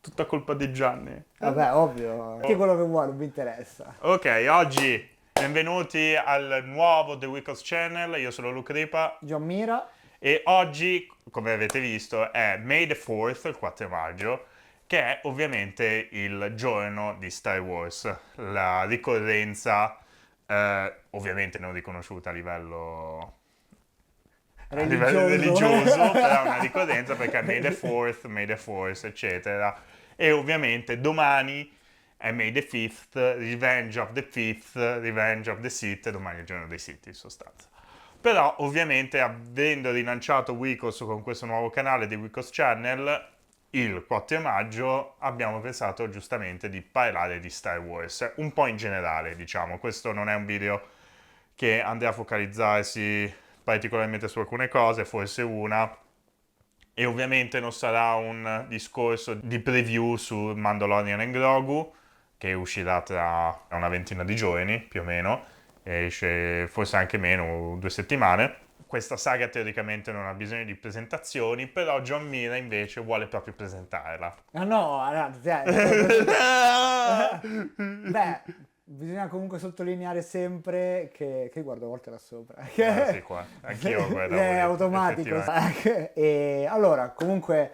Tutta colpa di Gianni. Vabbè, ovvio, che quello che vuole, non mi interessa. Ok, oggi benvenuti al nuovo The Wickles Channel, io sono Luca Ripa John Mira, e oggi, come avete visto, è May the 4th, il 4 maggio, che è ovviamente il giorno di Star Wars, la ricorrenza, ovviamente non riconosciuta a livello religioso, però è una ricorrenza perché è May the 4th, May the 4th, eccetera. E ovviamente domani è May the 5th, Revenge of the 5th, Revenge of the Sith, domani è il giorno dei Sith in sostanza. Però ovviamente avendo rilanciato Wickles con questo nuovo canale di Wickles Channel, il 4 maggio abbiamo pensato giustamente di parlare di Star Wars, un po' in generale diciamo, questo non è un video che andrà a focalizzarsi particolarmente su alcune cose, forse una, e ovviamente non sarà un discorso di preview su Mandalorian e Grogu, che uscirà tra una ventina di giorni, più o meno, esce forse anche meno, 2 settimane. Questa saga teoricamente non ha bisogno di presentazioni, però John Mira invece vuole proprio presentarla. ah no, beh, bisogna comunque sottolineare sempre che guardo a volte là sopra. Sì, qua. Anch'io guardavo È lì, automatico. E allora, comunque,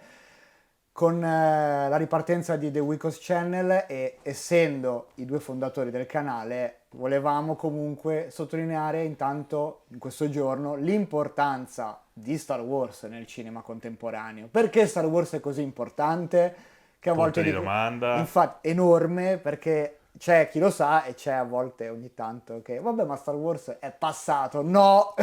con la ripartenza di The Wickles Channel e essendo i due fondatori del canale, volevamo comunque sottolineare intanto in questo giorno l'importanza di Star Wars nel cinema contemporaneo. Perché Star Wars è così importante? Che a Punto volte di domanda. infatti enorme, perché c'è chi lo sa e c'è a volte ogni tanto che vabbè, ma Star Wars è passato. No!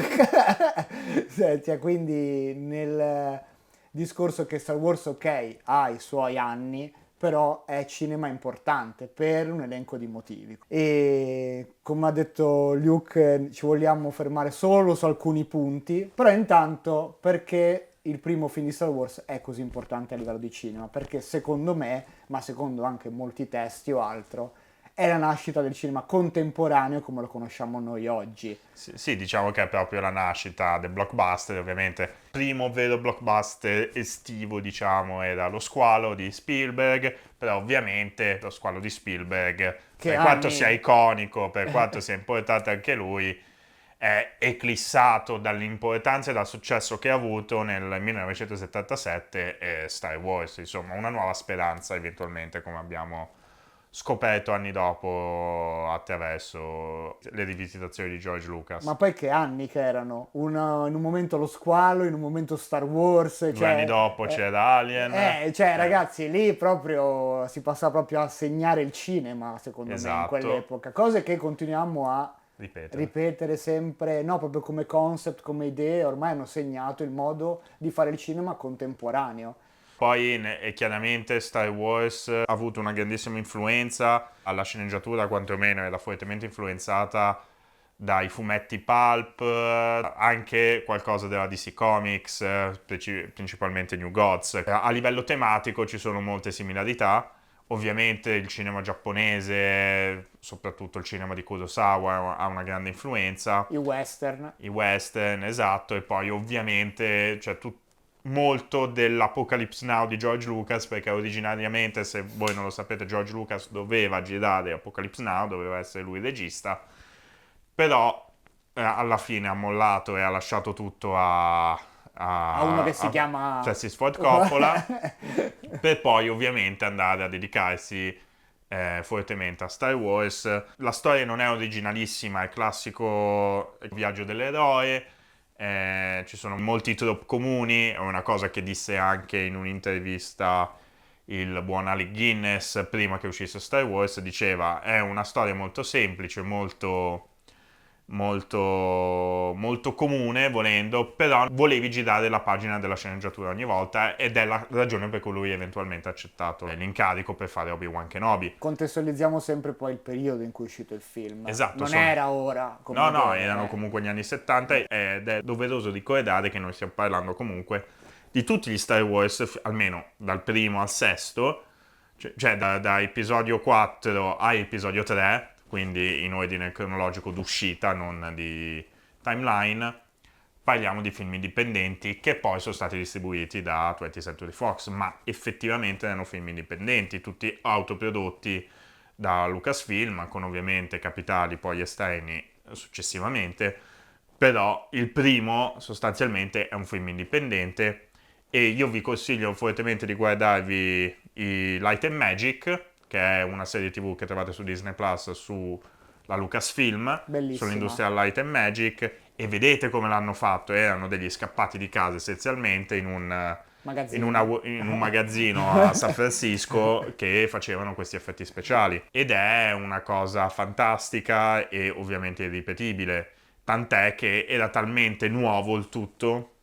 Cioè, quindi nel discorso che Star Wars, ok, ha i suoi anni, però è cinema importante per un elenco di motivi. E come ha detto Luke, ci vogliamo fermare solo su alcuni punti, però intanto perché il primo film di Star Wars è così importante a livello di cinema? Perché secondo me, ma secondo anche molti testi o altro, è la nascita del cinema contemporaneo come lo conosciamo noi oggi. Sì, diciamo che è proprio la nascita del blockbuster, ovviamente. Il primo vero blockbuster estivo, diciamo, era Lo squalo di Spielberg, però ovviamente lo squalo di Spielberg, Che per quanto anni- sia iconico, per quanto sia importante anche lui, è eclissato dall'importanza e dal successo che ha avuto nel 1977 Star Wars, insomma, una nuova speranza eventualmente, come abbiamo scoperto anni dopo attraverso le rivisitazioni di George Lucas. Ma poi che anni che erano? In un momento lo squalo, in un momento Star Wars. 2 anni dopo c'era Alien. Ragazzi, lì proprio si passa proprio a segnare il cinema, secondo me, in Esatto. quell'epoca. Cose che continuiamo a ripetere sempre, no, proprio come concept, come idee, ormai hanno segnato il modo di fare il cinema contemporaneo. Poi chiaramente Star Wars ha avuto una grandissima influenza, alla sceneggiatura quantomeno era fortemente influenzata dai fumetti pulp, anche qualcosa della DC Comics, principalmente New Gods. A livello tematico ci sono molte similarità. Ovviamente il cinema giapponese, soprattutto il cinema di Kurosawa, ha una grande influenza. I western. I western, esatto, e poi ovviamente c'è molto dell'Apocalypse Now di George Lucas, perché originariamente, se voi non lo sapete, George Lucas doveva girare Apocalypse Now, doveva essere lui il regista, però alla fine ha mollato e ha lasciato tutto a uno che si chiama Francis Ford Coppola, per poi ovviamente andare a dedicarsi fortemente a Star Wars. La storia non è originalissima, è il classico viaggio dell'eroe, ci sono molti trope comuni, è una cosa che disse anche in un'intervista il buon Alec Guinness prima che uscisse Star Wars, diceva è una storia molto semplice, molto comune volendo, però volevi girare la pagina della sceneggiatura ogni volta ed è la ragione per cui lui eventualmente ha accettato l'incarico per fare Obi-Wan Kenobi. Contestualizziamo sempre poi il periodo in cui è uscito il film. Esatto, non era ora. No, erano comunque gli anni 70 ed è doveroso ricordare che noi stiamo parlando comunque di tutti gli Star Wars, almeno dal primo al sesto, cioè da episodio 4 a episodio 3, quindi in ordine cronologico d'uscita, non di timeline, parliamo di film indipendenti che poi sono stati distribuiti da 20th Century Fox, ma effettivamente erano film indipendenti, tutti autoprodotti da Lucasfilm, con ovviamente capitali poi esterni successivamente, però il primo sostanzialmente è un film indipendente e io vi consiglio fortemente di guardarvi i Light and Magic, che è una serie TV che trovate su Disney Plus sulla Lucasfilm, Bellissima. sull'Industrial Light and Magic, e vedete come l'hanno fatto. Erano degli scappati di casa essenzialmente Magazzino. in un magazzino a San Francisco che facevano questi effetti speciali. Ed è una cosa fantastica e ovviamente irripetibile. Tant'è che era talmente nuovo il tutto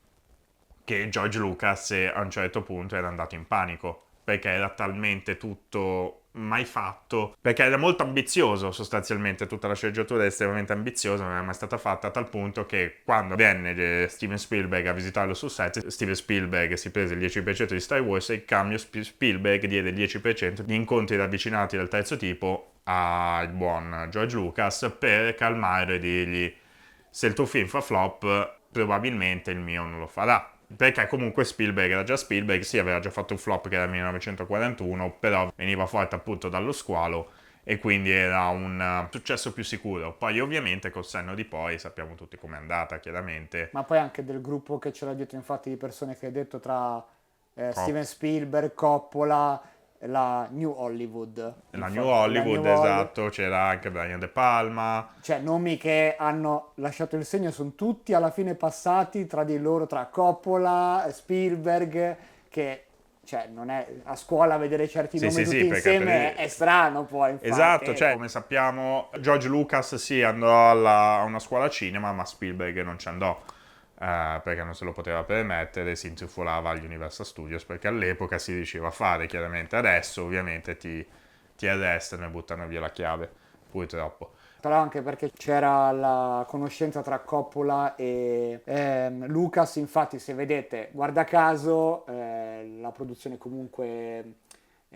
che George Lucas a un certo punto era andato in panico perché era talmente tutto mai fatto, perché era molto ambizioso sostanzialmente, tutta la sceneggiatura è estremamente ambiziosa, non era mai stata fatta, a tal punto che quando venne Steven Spielberg a visitarlo sul set, Steven Spielberg si prese il 10% di Star Wars e in cambio Spielberg diede il 10% di incontri ravvicinati del terzo tipo al buon George Lucas per calmare e dirgli: se il tuo film fa flop, probabilmente il mio non lo farà. Perché comunque Spielberg era già Spielberg, sì, aveva già fatto un flop che era il 1941, però veniva forte appunto dallo squalo e quindi era un successo più sicuro. Poi ovviamente col senno di poi sappiamo tutti com'è andata, chiaramente. Ma poi anche del gruppo che c'era dietro, infatti, di persone che hai detto tra Cop- Steven Spielberg, Coppola, la New Hollywood. la New La New Hollywood, Hollywood. esatto, c'era anche Brian De Palma. Cioè, nomi che hanno lasciato il segno sono tutti alla fine passati tra di loro, tra Coppola, Spielberg, che, cioè, non è a scuola vedere certi Sì, nomi sì, sì, tutti perché insieme è strano poi, esatto, infatti. cioè come sappiamo George Lucas sì andò a una scuola cinema, ma Spielberg non ci andò, perché non se lo poteva permettere, si intrufolava agli Universal Studios perché all'epoca si riusciva a fare, chiaramente adesso ovviamente ti arrestano e buttano via la chiave, purtroppo. Però anche perché c'era la conoscenza tra Coppola e Lucas, infatti se vedete, guarda caso, la produzione comunque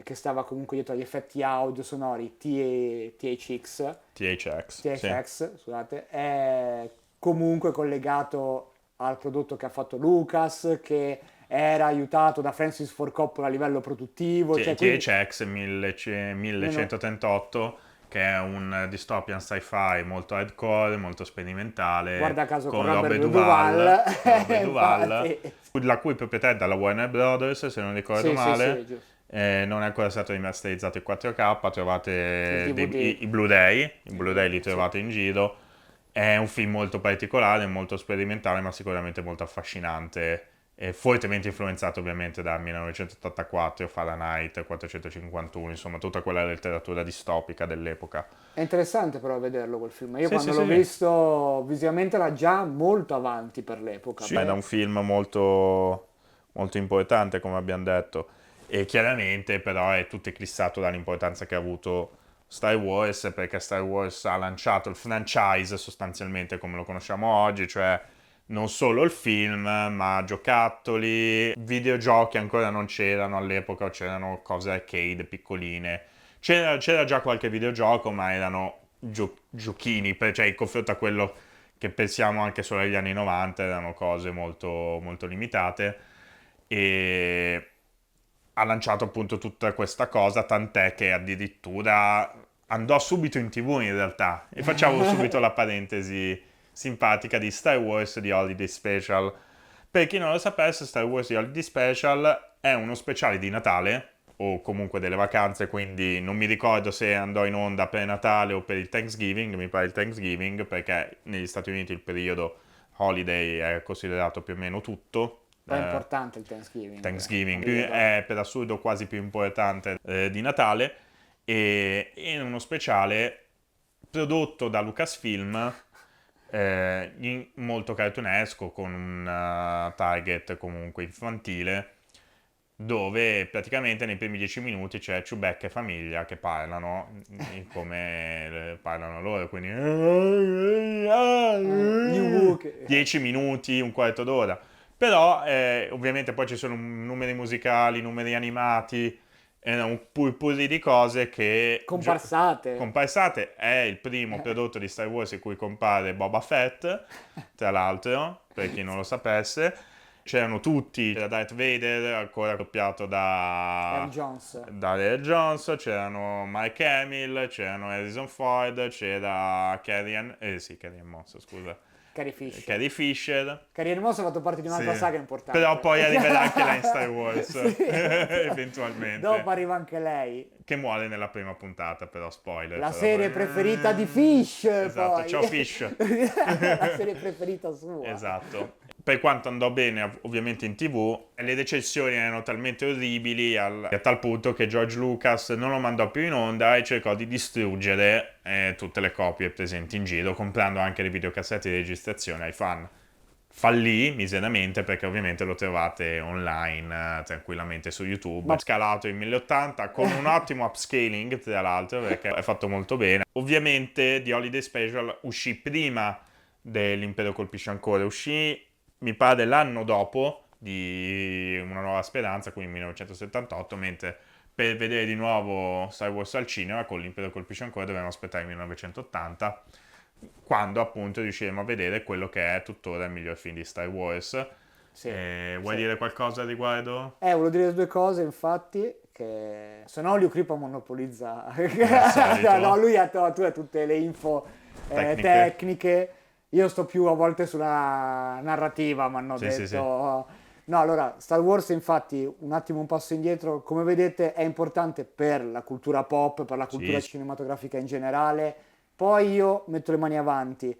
che stava comunque dietro agli effetti audio sonori THX, sì. THX, scusate, è comunque collegato al prodotto che ha fatto Lucas, che era aiutato da Francis Ford Coppola a livello produttivo, cioè quindi THX meno, 1138, che è un dystopian sci-fi molto hardcore, molto sperimentale, guarda caso con con Robert Robert Duval, Duvall, con Robert Duvall, infatti, la cui proprietà è dalla Warner Brothers, se non ricordo sì, sì, male. sì, giusto, Non è ancora stato rimasterizzato in 4K, il trovate DVD, i Blu-ray li sì. trovate in giro. È un film molto particolare, molto sperimentale, ma sicuramente molto affascinante. E fortemente influenzato ovviamente da 1984, Fahrenheit 451, insomma tutta quella letteratura distopica dell'epoca. È interessante però vederlo quel film. Io Sì, quando sì, l'ho sì. visto visivamente era già molto avanti per l'epoca. Sì, è da un film molto, molto importante, come abbiamo detto. E chiaramente però è tutto eclissato dall'importanza che ha avuto Star Wars, perché Star Wars ha lanciato il franchise sostanzialmente come lo conosciamo oggi, cioè non solo il film, ma giocattoli, videogiochi ancora non c'erano all'epoca, c'erano cose arcade piccoline. C'era già qualche videogioco, ma erano giochini, cioè in confronto a quello che pensiamo anche solo agli anni 90, erano cose molto, molto limitate. E ha lanciato appunto tutta questa cosa, tant'è che addirittura andò subito in TV in realtà. E facciamo subito la parentesi simpatica di Star Wars di Holiday Special. Per chi non lo sapesse, Star Wars di Holiday Special è uno speciale di Natale, o comunque delle vacanze, quindi non mi ricordo se andò in onda per Natale o per il Thanksgiving, mi pare il Thanksgiving, perché negli Stati Uniti il periodo holiday è considerato più o meno tutto. Poi è importante il Thanksgiving periodo. è per assurdo quasi più importante di Natale, e in uno speciale prodotto da Lucasfilm, molto cartoonesco, con un target comunque infantile, dove praticamente nei primi 10 minuti c'è Chewbacca e famiglia che parlano come parlano loro, quindi New Book. 10 minuti, un quarto d'ora. Però ovviamente poi ci sono numeri musicali, numeri animati, Era un purpurri di cose che... Comparsate. È il primo prodotto di Star Wars in cui compare Boba Fett, tra l'altro, per chi non lo sapesse. C'erano tutti, c'era Darth Vader, ancora doppiato Air Jones. da Air Jones, c'erano Mark Hamill, c'erano Harrison Ford, c'era Carrie Moss, scusa. Carrie Fisher. Carrie Moss ha fatto parte di un'altra Sì. saga importante. Però poi arriverà anche lei in Star Wars, Sì. eventualmente. Dopo arriva anche lei. Che muore nella prima puntata, però spoiler. La serie preferita di Fish. Esatto, poi. ciao Fish. La serie preferita sua. Esatto. Per quanto andò bene ovviamente in TV, le recensioni erano talmente orribili a tal punto che George Lucas non lo mandò più in onda e cercò di distruggere tutte le copie presenti in giro, comprando anche le videocassette di registrazione ai fan. Fallì miseramente perché ovviamente lo trovate online tranquillamente su YouTube. Ho scalato in 1080 con un ottimo upscaling, tra l'altro, perché è fatto molto bene. Ovviamente The Holiday Special uscì prima dell'Impero colpisce ancora, uscì mi pare l'anno dopo di Una nuova speranza, quindi 1978, mentre per vedere di nuovo Star Wars al cinema con l'Impero colpisce ancora dovevamo aspettare il 1980, quando appunto riusciremo a vedere quello che è tuttora il miglior film di Star Wars. Sì, Vuoi dire qualcosa al riguardo? volevo dire due cose, infatti, che se no Liu Kripa monopolizza. No, lui tu hai tutte le info tecniche. Io sto più a volte sulla narrativa, mi hanno detto. Sì. No, allora, Star Wars, infatti, un attimo un passo indietro, come vedete, è importante per la cultura pop, per la cultura cinematografica in generale. Poi io metto le mani avanti.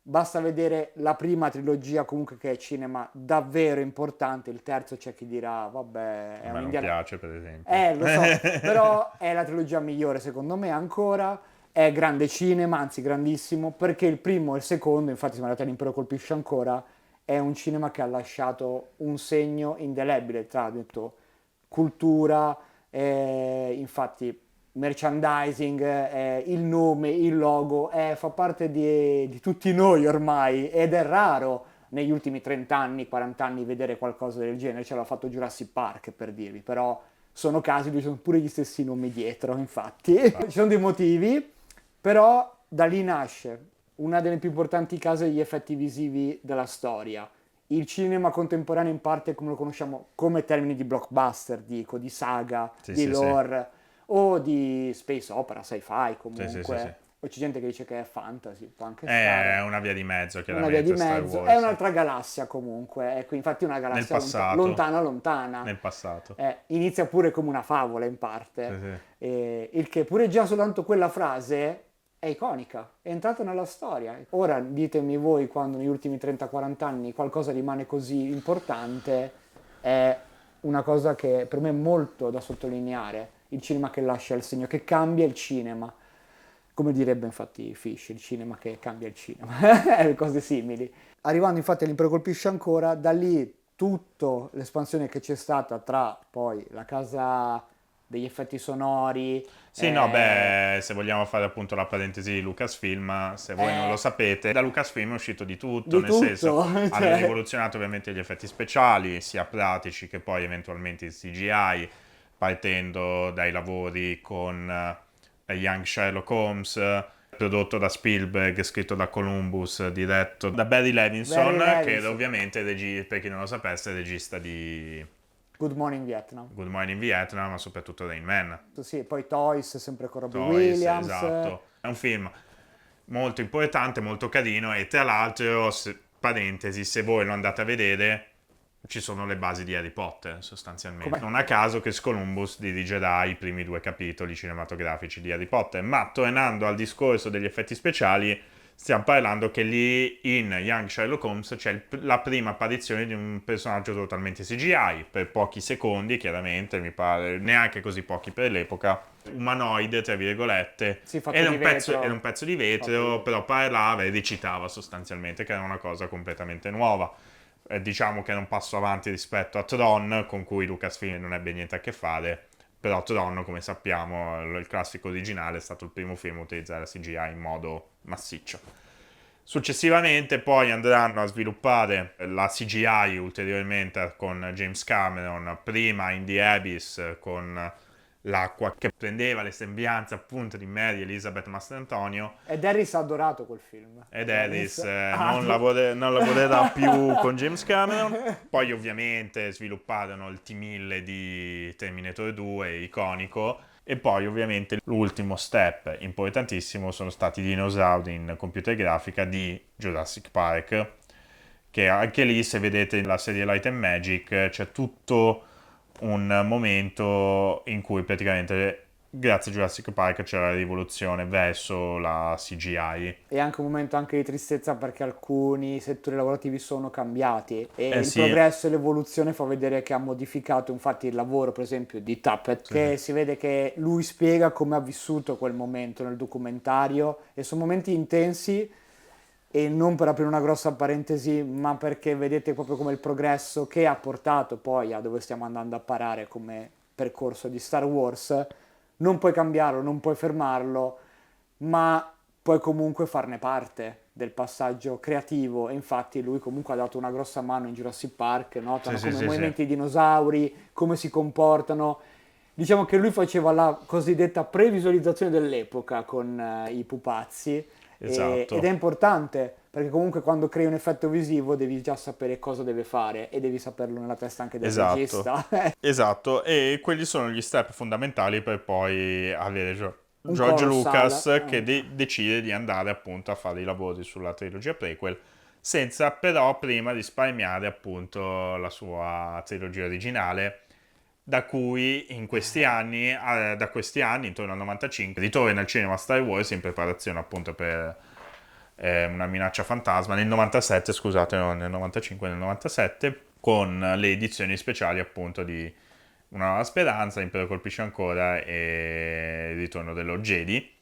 Basta vedere la prima trilogia comunque che è cinema davvero importante, il terzo c'è chi dirà vabbè è A me non piace per esempio. Lo so, però è la trilogia migliore secondo me ancora, è grande cinema, anzi grandissimo, perché il primo e il secondo, infatti siamo andati all'Impero colpisce ancora, è un cinema che ha lasciato un segno indelebile tra detto, cultura, infatti merchandising, il nome, il logo, fa parte di tutti noi ormai ed è raro negli ultimi 30 anni, 40 anni vedere qualcosa del genere, ce l'ha fatto Jurassic Park per dirvi, però sono casi dove ci sono pure gli stessi nomi dietro, infatti. Ci sono dei motivi, però da lì nasce una delle più importanti case degli effetti visivi della storia. Il cinema contemporaneo in parte come lo conosciamo come termini di blockbuster, dico, di saga, di lore. O di space opera, sci-fi comunque, Sì. o c'è gente che dice che è fantasy, può anche stare. È una via di mezzo, Una via di Star mezzo, Wars. è un'altra galassia comunque, ecco, infatti una galassia lontana. Nel passato. Inizia pure come una favola in parte, il che pure già soltanto quella frase è iconica, è entrata nella storia. Ora ditemi voi quando negli ultimi 30-40 anni qualcosa rimane così importante, è una cosa che per me è molto da sottolineare. Il cinema che lascia il segno, che cambia il cinema, come direbbe infatti Fish, il cinema che cambia il cinema, cose simili. Arrivando infatti all'Impero colpisce ancora, da lì tutta l'espansione che c'è stata tra poi la casa degli effetti sonori. Se vogliamo fare appunto la parentesi di Lucasfilm, se voi non lo sapete, da Lucasfilm è uscito di tutto, senso hanno rivoluzionato ovviamente gli effetti speciali, sia pratici che poi eventualmente il CGI, partendo dai lavori con Young Sherlock Holmes, prodotto da Spielberg, scritto da Columbus, diretto da Barry Levinson, che era ovviamente, per chi non lo sapesse, regista di Good Morning Vietnam, ma soprattutto Rain Man. Sì, poi Toys, sempre con Robbie Williams. Esatto. È un film molto importante, molto carino e tra l'altro, parentesi, se voi lo andate a vedere, ci sono le basi di Harry Potter sostanzialmente. Com'è? Non a caso che Columbus dirigerà i primi 2 capitoli cinematografici di Harry Potter, ma tornando al discorso degli effetti speciali, stiamo parlando che lì in Young Sherlock Holmes c'è la prima apparizione di un personaggio totalmente CGI, per pochi secondi chiaramente, mi pare, neanche così pochi per l'epoca, umanoide tra virgolette, era un pezzo di vetro, però parlava e recitava sostanzialmente, che era una cosa completamente nuova. Diciamo che era un passo avanti rispetto a Tron, con cui Lucasfilm non ebbe niente a che fare, però Tron, come sappiamo, il classico originale è stato il primo film a utilizzare la CGI in modo massiccio. Successivamente poi andranno a sviluppare la CGI ulteriormente con James Cameron, prima in The Abyss con l'acqua, che prendeva le sembianze appunto di Mary Elizabeth Mastrantonio. Ed Harris ha adorato quel film. Ed Harris Ah, non lavorerà più con James Cameron. Poi ovviamente svilupparono il T-1000 di Terminator 2, iconico. E poi ovviamente l'ultimo step importantissimo sono stati i dinosauri in computer grafica di Jurassic Park, che anche lì, se vedete la serie Light and Magic, c'è tutto un momento in cui praticamente grazie a Jurassic Park c'è la rivoluzione verso la CGI. è anche un momento anche di tristezza perché alcuni settori lavorativi sono cambiati e il Sì, progresso e l'evoluzione fa vedere che ha modificato infatti il lavoro per esempio di Tappet, che si vede che lui spiega come ha vissuto quel momento nel documentario e sono momenti intensi. E non per aprire una grossa parentesi, ma perché vedete proprio come il progresso che ha portato poi a dove stiamo andando a parare come percorso di Star Wars, non puoi cambiarlo, non puoi fermarlo, ma puoi comunque farne parte del passaggio creativo. E infatti lui comunque ha dato una grossa mano in Jurassic Park, notano come i movimenti dei dinosauri, come si comportano. Diciamo che lui faceva la cosiddetta previsualizzazione dell'epoca con i pupazzi. Esatto. Ed è importante perché comunque quando crei un effetto visivo devi già sapere cosa deve fare e devi saperlo nella testa anche del regista. Esatto, e quelli sono gli step fondamentali per poi avere Un George colossal. Lucas che decide di andare appunto a fare i lavori sulla trilogia prequel, senza però prima risparmiare appunto la sua trilogia originale, da cui in questi anni, da questi anni, intorno al 95, ritorna al cinema Star Wars in preparazione appunto per una minaccia fantasma, nel 97, scusate, no, nel 95, nel 97, con le edizioni speciali appunto di Una nuova speranza, L'impero colpisce ancora e Il ritorno dello Jedi,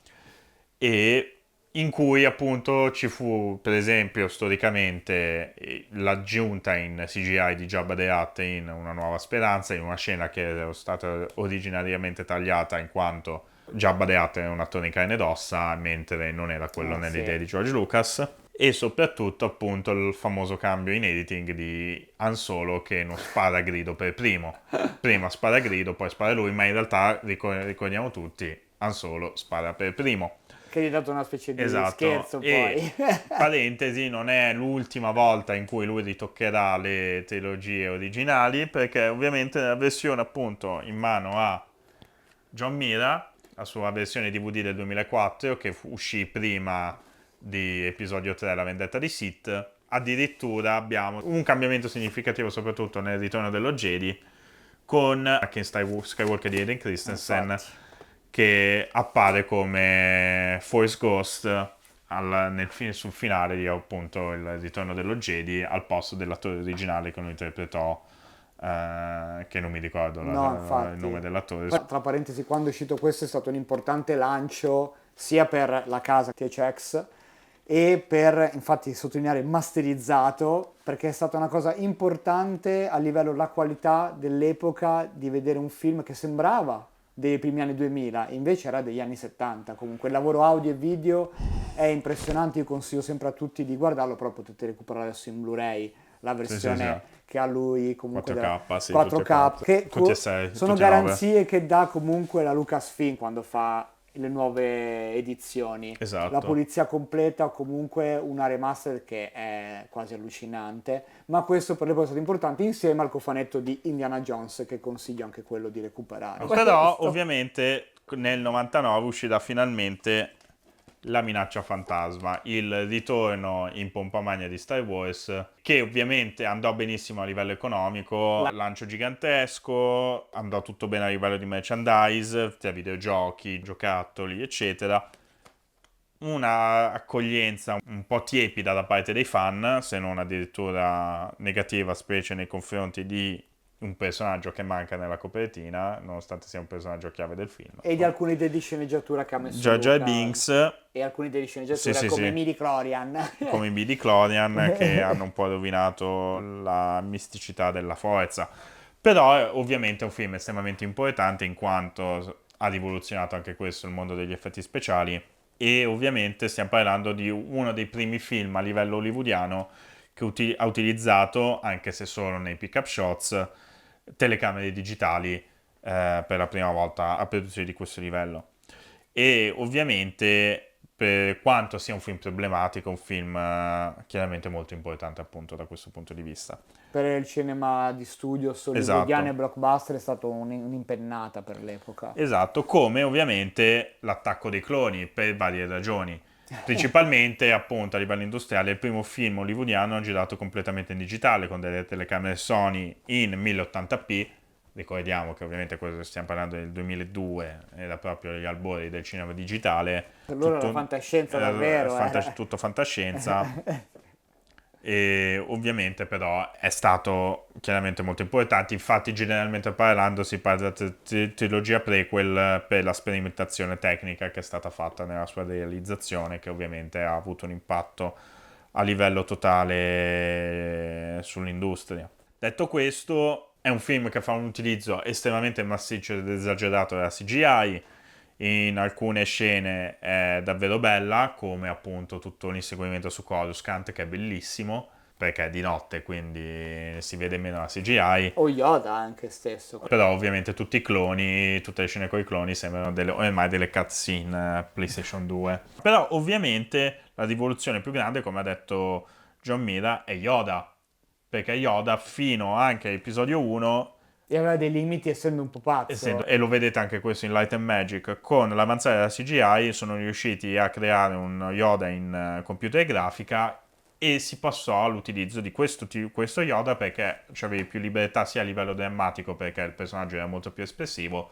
e in cui appunto ci fu per esempio storicamente l'aggiunta in CGI di Jabba the Hutt in Una nuova speranza, in una scena che era stata originariamente tagliata in quanto Jabba the Hutt era un attore in carne ed ossa, mentre non era quello nelle idee di George Lucas. E soprattutto appunto il famoso cambio in editing di Han Solo che non spara a grido per primo. Prima spara a grido, poi spara lui, ma in realtà ricordiamo tutti, Han Solo spara per primo. Che gli ha dato una specie di Esatto, scherzo e poi. parentesi, non è l'ultima volta in cui lui ritoccherà le trilogie originali, perché ovviamente nella versione appunto in mano a John Mira, la sua versione DVD del 2004, che uscì prima di episodio 3, La vendetta di Sith, addirittura abbiamo un cambiamento significativo soprattutto nel ritorno dello Jedi, con Anakin Skywalker di Hayden Christensen, Infatti. che appare come Force Ghost sul finale di appunto il ritorno dello Jedi, al posto dell'attore originale che lo interpretò, che non mi ricordo No, il infatti. nome dell'attore. Tra parentesi, quando è uscito questo è stato un importante lancio sia per la casa THX e per, infatti, sottolineare masterizzato, perché è stata una cosa importante a livello della qualità dell'epoca di vedere un film che sembrava dei primi anni 2000, invece era degli anni 70. Comunque il lavoro audio e video è impressionante, io consiglio sempre a tutti di guardarlo, però potete recuperare adesso in Blu-ray la versione che ha lui comunque 4K, sì, 4K, che tutti e sei, sono tutti e nove. garanzie che dà comunque la Lucasfilm quando fa le nuove edizioni. Esatto. La pulizia completa o comunque una remaster che è quasi allucinante, ma questo per le cose è stato importante insieme al cofanetto di Indiana Jones che consiglio anche quello di recuperare. Però ovviamente nel 99 uscirà finalmente La minaccia fantasma, il ritorno in pompa magna di Star Wars, che ovviamente andò benissimo a livello economico, lancio gigantesco, andò tutto bene a livello di merchandise, tra videogiochi, giocattoli, eccetera. Una accoglienza un po' tiepida da parte dei fan, se non addirittura negativa, specie nei confronti di un personaggio che manca nella copertina, nonostante sia un personaggio chiave del film. E di alcuni idee di sceneggiatura che ha messo Jar Jar Lucas. Binks, E alcuni idee di sceneggiatura Sì, come sì. midi-chlorian. come i midi-chlorian, che hanno un po' rovinato la misticità della forza. Però ovviamente è un film estremamente importante in quanto ha rivoluzionato anche questo il mondo degli effetti speciali, e ovviamente stiamo parlando di uno dei primi film a livello hollywoodiano che ha utilizzato, anche se solo nei pick-up shots, telecamere digitali per la prima volta a produzioni di questo livello. E ovviamente, per quanto sia un film problematico, un film chiaramente molto importante appunto da questo punto di vista. Per il cinema di studio hollywoodiano e Esatto. blockbuster è stato un'impennata per l'epoca. Esatto, come ovviamente l'attacco dei cloni per varie ragioni. Principalmente, appunto, a livello industriale, il primo film hollywoodiano girato completamente in digitale con delle telecamere Sony in 1080p. Ricordiamo che ovviamente questo stiamo parlando del 2002, era proprio gli albori del cinema digitale, Per loro era tutto, fantascienza davvero. tutto fantascienza. E ovviamente però è stato chiaramente molto importante, infatti generalmente parlando si parla di trilogia prequel per la sperimentazione tecnica che è stata fatta nella sua realizzazione, che ovviamente ha avuto un impatto a livello totale sull'industria. Detto questo, è un film che fa un utilizzo estremamente massiccio ed esagerato della CGI. In alcune scene è davvero bella, come appunto tutto l'inseguimento su Coruscant, che è bellissimo, perché è di notte, quindi si vede meno la CGI. O Yoda anche stesso. Però ovviamente tutti i cloni, tutte le scene con i cloni sembrano ormai delle cutscene PlayStation 2. Però ovviamente la rivoluzione più grande, come ha detto John Mira, è Yoda. Perché Yoda fino anche all'episodio 1 E aveva dei limiti essendo un po' pazzo. e lo vedete anche questo in Light and Magic, con l'avanzare della CGI sono riusciti a creare un Yoda in computer grafica e si passò all'utilizzo di questo Yoda perché avevi più libertà sia a livello drammatico perché il personaggio era molto più espressivo,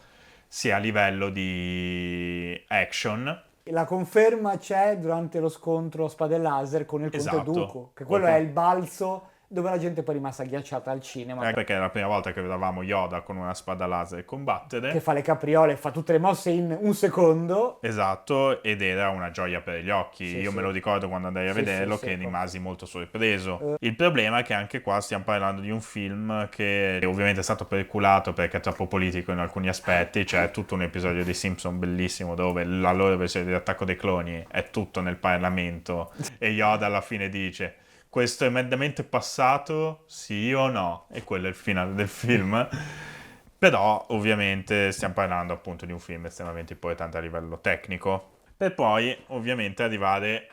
sia a livello di action. La conferma c'è durante lo scontro a spade laser con il Conte Esatto. Dooku, che quello è il balzo dove la gente poi è rimasta agghiacciata al cinema. Perché è la prima volta che vedevamo Yoda con una spada laser combattere. Che fa le capriole, fa tutte le mosse in un secondo. Esatto, ed era una gioia per gli occhi. Sì, Io sì. me lo ricordo quando andai a Sì, vederlo sì, che sì, rimasi molto sorpreso. Il problema è che anche qua stiamo parlando di un film che ovviamente è stato perculato perché è troppo politico in alcuni aspetti. C'è tutto un episodio di Simpson bellissimo dove la loro versione di Attacco dei Cloni è tutto nel Parlamento e Yoda alla fine dice: questo emendamento è passato, sì o no? E quello è il finale del film. Però ovviamente stiamo parlando appunto di un film estremamente importante a livello tecnico, per poi ovviamente arrivare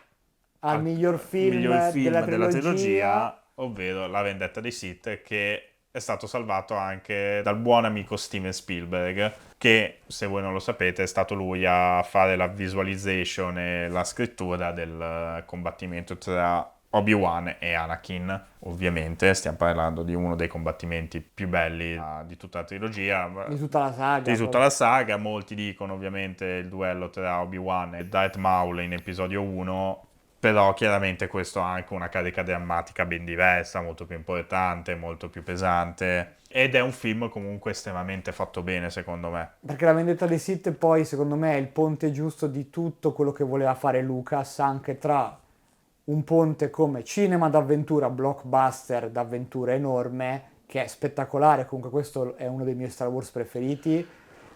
Al al miglior miglior film della film della trilogia. trilogia, ovvero La vendetta dei Sith, che è stato salvato anche dal buon amico Steven Spielberg, che se voi non lo sapete è stato lui a fare la visualization e la scrittura del combattimento tra Obi-Wan e Anakin. Ovviamente stiamo parlando di uno dei combattimenti più belli di tutta la trilogia, Di tutta la saga. di tutta la saga. Molti dicono ovviamente il duello tra Obi-Wan e Darth Maul in episodio 1, però chiaramente questo ha anche una carica drammatica ben diversa, molto più importante, molto più pesante, ed è un film comunque estremamente fatto bene secondo me. Perché la vendetta dei Sith poi secondo me è il ponte giusto di tutto quello che voleva fare Lucas, anche tra un ponte come cinema d'avventura, blockbuster d'avventura enorme, che è spettacolare, comunque questo è uno dei miei Star Wars preferiti,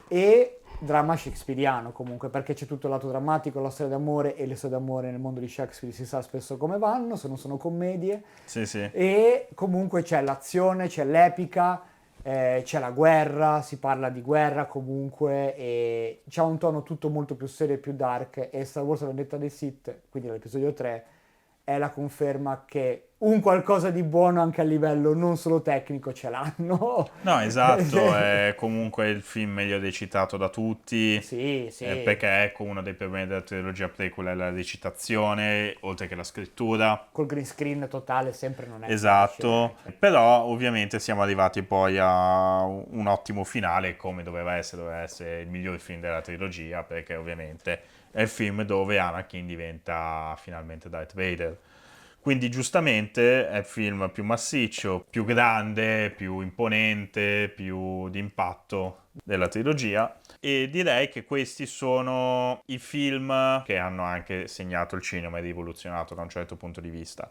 e dramma shakespeariano comunque, perché c'è tutto il lato drammatico, la storia d'amore, e le storie d'amore nel mondo di Shakespeare si sa spesso come vanno, se non sono commedie, Sì, sì. e comunque c'è l'azione, c'è l'epica, c'è la guerra, si parla di guerra comunque, e c'ha un tono tutto molto più serio e più dark, e Star Wars La vendetta dei Sith, quindi l'episodio 3, è la conferma che un qualcosa di buono anche a livello non solo tecnico ce l'hanno. No, esatto, è comunque il film meglio recitato da tutti, Sì, sì. perché ecco uno dei problemi della trilogia prequel è la recitazione, oltre che la scrittura. Col green screen totale sempre non è Esatto, facile. però ovviamente siamo arrivati poi a un ottimo finale, come doveva essere il miglior film della trilogia, perché ovviamente è il film dove Anakin diventa finalmente Darth Vader. Quindi giustamente è il film più massiccio, più grande, più imponente, più di impatto della trilogia, e direi che questi sono i film che hanno anche segnato il cinema e rivoluzionato da un certo punto di vista.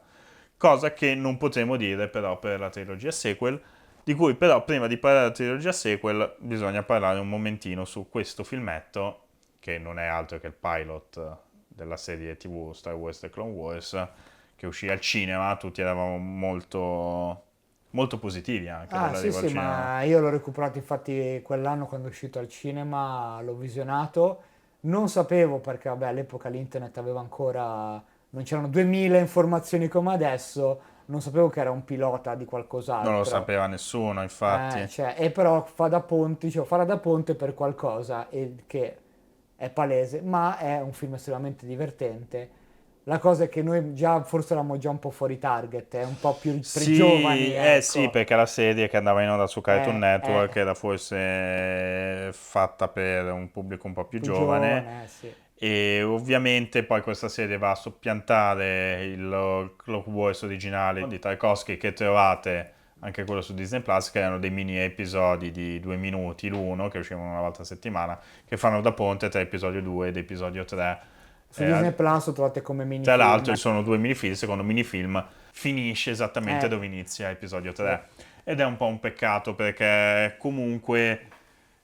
Cosa che non potremo dire però per la trilogia sequel, di cui però prima di parlare della trilogia sequel bisogna parlare un momentino su questo filmetto, che non è altro che il pilot della serie TV Star Wars The Clone Wars, che uscì al cinema. Tutti eravamo molto molto positivi anche Ah, sì, dall'arrivo al sì, cinema. ma io l'ho recuperato infatti quell'anno quando è uscito al cinema, l'ho visionato. Non sapevo perché, vabbè, all'epoca l'internet aveva ancora, non c'erano 2000 informazioni come adesso, non sapevo che era un pilota di Non lo qualcos'altro. sapeva nessuno, infatti. Cioè, e però fa da ponte, dicevo, farà da ponte per qualcosa e che è palese, ma è un film estremamente divertente. La cosa è che noi già forse eravamo già un po' fuori target, è un po' più per i Sì, giovani, sì, ecco. perché la serie che andava in onda su Cartoon Network È era forse fatta per un pubblico un po' più più giovane giovane, sì. e ovviamente poi questa serie va a soppiantare il Clock Wars originale di Tarkovsky che trovate anche quello su Disney Plus, che erano dei mini episodi di 2 minuti l'uno, che uscivano una volta a settimana, che fanno da ponte tra episodio 2 ed episodio 3. Su Disney Plus lo trovate come Tra l'altro minifilm. ci sono 2 minifilm, il secondo minifilm finisce esattamente Eh, dove inizia episodio sì. 3 ed è un po' un peccato perché comunque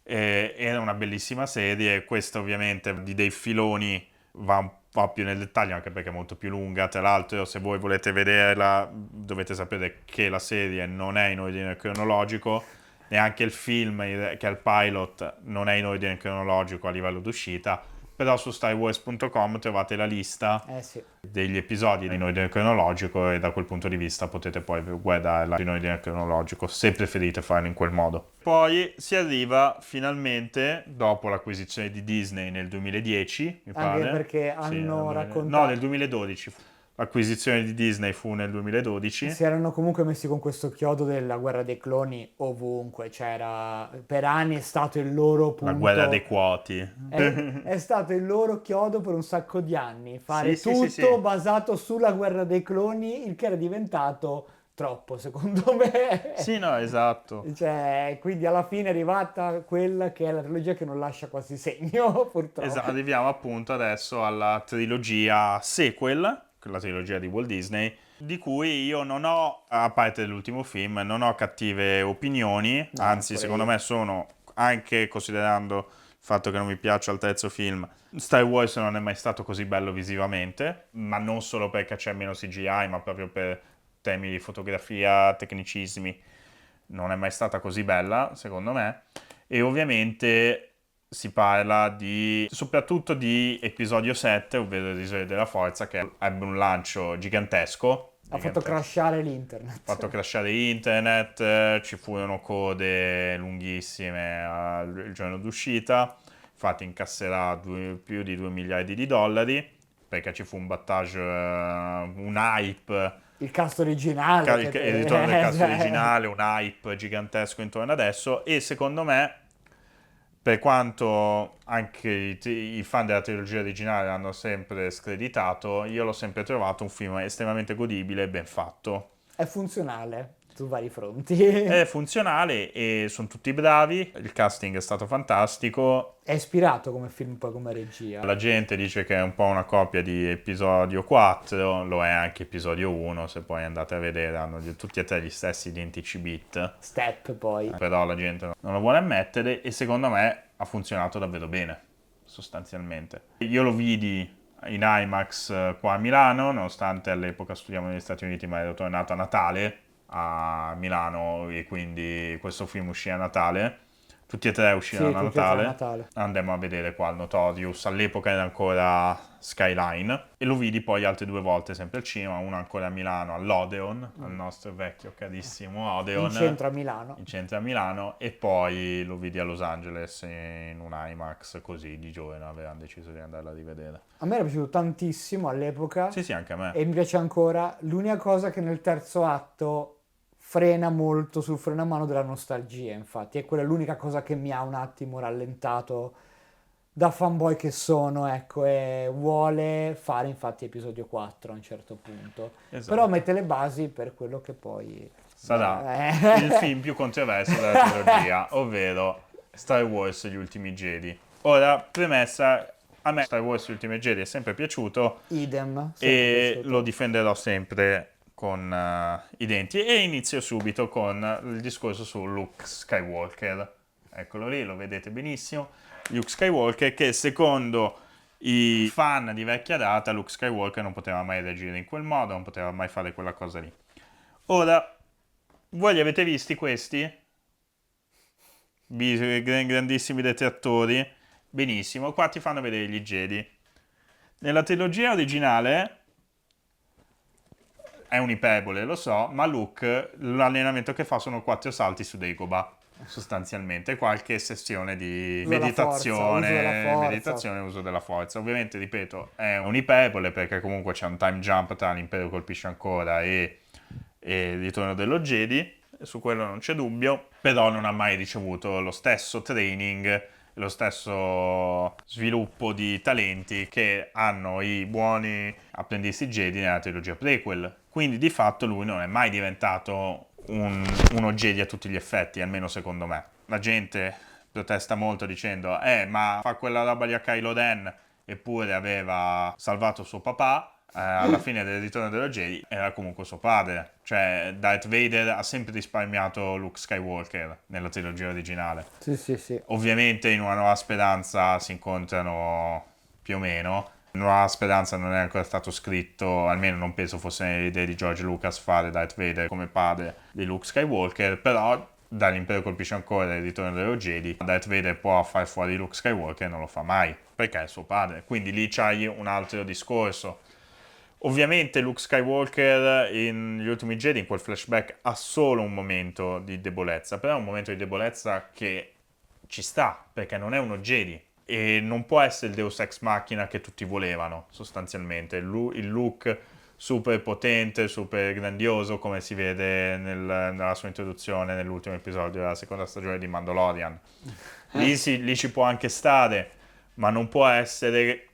era una bellissima serie, questa ovviamente di dei filoni va un po' più nel dettaglio anche perché è molto più lunga, tra l'altro se voi volete vederla dovete sapere che la serie non è in ordine cronologico, neanche il film che è il pilot non è in ordine cronologico a livello d'uscita, però su StarWars.com trovate la lista Sì. degli episodi in ordine cronologico e da quel punto di vista potete poi guardarla in ordine cronologico se preferite farlo in quel modo. Poi si arriva finalmente, dopo l'acquisizione di Disney nel 2010, mi Anche pare, perché sì, hanno no, nel raccontato, 2012, l'acquisizione di Disney fu nel 2012, si erano comunque messi con questo chiodo della guerra dei cloni ovunque, c'era, per anni è stato il loro la guerra dei punto, quoti. è stato il loro chiodo per un sacco di anni, Sì, fare sì, sì, tutto sì. basato sulla guerra dei cloni, il che era diventato troppo, secondo me. Sì, no, esatto. Cioè, quindi alla fine è arrivata quella che è la trilogia che non lascia quasi segno, purtroppo. Arriviamo appunto adesso alla trilogia sequel, la trilogia di Walt Disney, di cui io non ho, a parte dell'ultimo film, non ho cattive opinioni, No, anzi neppure secondo io. me sono, anche considerando il fatto che non mi piaccia il terzo film, Star Wars non è mai stato così bello visivamente, ma non solo perché c'è meno CGI, ma proprio per temi di fotografia, tecnicismi, non è mai stata così bella, secondo me. E ovviamente si parla di soprattutto di episodio 7, ovvero il risveglio della forza, che ebbe un lancio gigantesco, Ha fatto crashare l'internet. fatto crashare internet, ci furono code lunghissime il giorno d'uscita, infatti incasserà più di 2 miliardi di dollari, perché ci fu un battage, un hype, Il cast originale che il ritorno del cast cioè, originale, un hype gigantesco intorno adesso, e secondo me per quanto anche i fan della trilogia originale l'hanno sempre screditato, io l'ho sempre trovato un film estremamente godibile e ben fatto. è funzionale su vari È fronti. funzionale e sono tutti bravi, il casting è stato fantastico. È ispirato come film, poi come regia. La gente dice che è un po' una copia di episodio 4, lo è anche episodio 1, se poi andate a vedere hanno tutti e tre gli stessi identici beat. Step poi. Però la gente non lo vuole ammettere e secondo me ha funzionato davvero bene, sostanzialmente. Io lo vidi in IMAX qua a Milano, nonostante all'epoca studiavo negli Stati Uniti, ma ero tornato a Natale a Milano e quindi questo film uscì a Natale. Tutti e tre Sì, uscirono a tutti e tre a Natale. Natale. Andemmo a vedere qua al Notorious, all'epoca era ancora Skyline, e lo vidi poi altre 2 volte sempre al cinema, una ancora a Milano all'Odeon, al nostro vecchio carissimo In Odeon, centro a Milano. in centro a Milano, e poi lo vidi a Los Angeles in un IMAX così di giorno, avevamo deciso di andarla a rivedere. A me era piaciuto tantissimo all'epoca Sì, sì, anche a me. e mi piace ancora. L'unica cosa che nel terzo atto frena molto sul freno a mano della nostalgia, infatti, è quella l'unica cosa che mi ha un attimo rallentato da fanboy che sono, ecco, e vuole fare infatti episodio 4 a un certo punto. Però Esatto. mette le basi per quello che poi Sarà verrà. il film più controverso della trilogia, ovvero Star Wars Gli Ultimi Jedi. Ora, premessa, a me Star Wars Gli Ultimi Jedi è sempre piaciuto Idem, sempre e lo piaciuto. difenderò sempre con i denti, e inizio subito con il discorso su Luke Skywalker. Eccolo lì, lo vedete benissimo. Luke Skywalker, che secondo i fan di vecchia data, Luke Skywalker non poteva mai reagire in quel modo, non poteva mai fare quella cosa lì. Ora, Voi li avete visti questi? Grandissimi detrattori? Benissimo, qua ti fanno vedere gli Jedi. Nella trilogia originale è un'iperbole, lo so, ma Luke l'allenamento che fa sono 4 salti su Dagobah, sostanzialmente, qualche sessione di Uso della forza, uso della meditazione, forza. meditazione e uso della forza. Ovviamente, ripeto, è un'iperbole perché comunque c'è un time jump tra l'Impero colpisce ancora e il ritorno dello Jedi, su quello non c'è dubbio, però non ha mai ricevuto lo stesso training, lo stesso sviluppo di talenti che hanno i buoni apprendisti Jedi nella trilogia prequel. Quindi di fatto lui non è mai diventato uno Jedi a tutti gli effetti, almeno secondo me. La gente protesta molto dicendo ma fa quella roba lì a Kylo Ren, eppure aveva salvato suo papà. Alla fine del ritorno dello Jedi era comunque suo padre, cioè Darth Vader ha sempre risparmiato Luke Skywalker nella trilogia originale. Sì, sì, sì. Ovviamente in Una Nuova Speranza si incontrano più o meno. Nuova Speranza non è ancora stato scritto, almeno non penso fosse nelle idee di George Lucas fare Darth Vader come padre di Luke Skywalker, però dall'Impero colpisce ancora il ritorno dello Jedi, Darth Vader può far fuori Luke Skywalker e non lo fa mai, perché è suo padre, quindi lì c'hai un altro discorso. Ovviamente Luke Skywalker negli ultimi Jedi, in quel flashback, ha solo un momento di debolezza, però è un momento di debolezza che ci sta, perché non è uno Jedi e non può essere il Deus Ex Machina che tutti volevano, sostanzialmente. Il Luke super potente, super grandioso, come si vede nella sua introduzione nell'ultimo episodio della seconda stagione di Mandalorian. Lì ci può anche stare, ma non può essere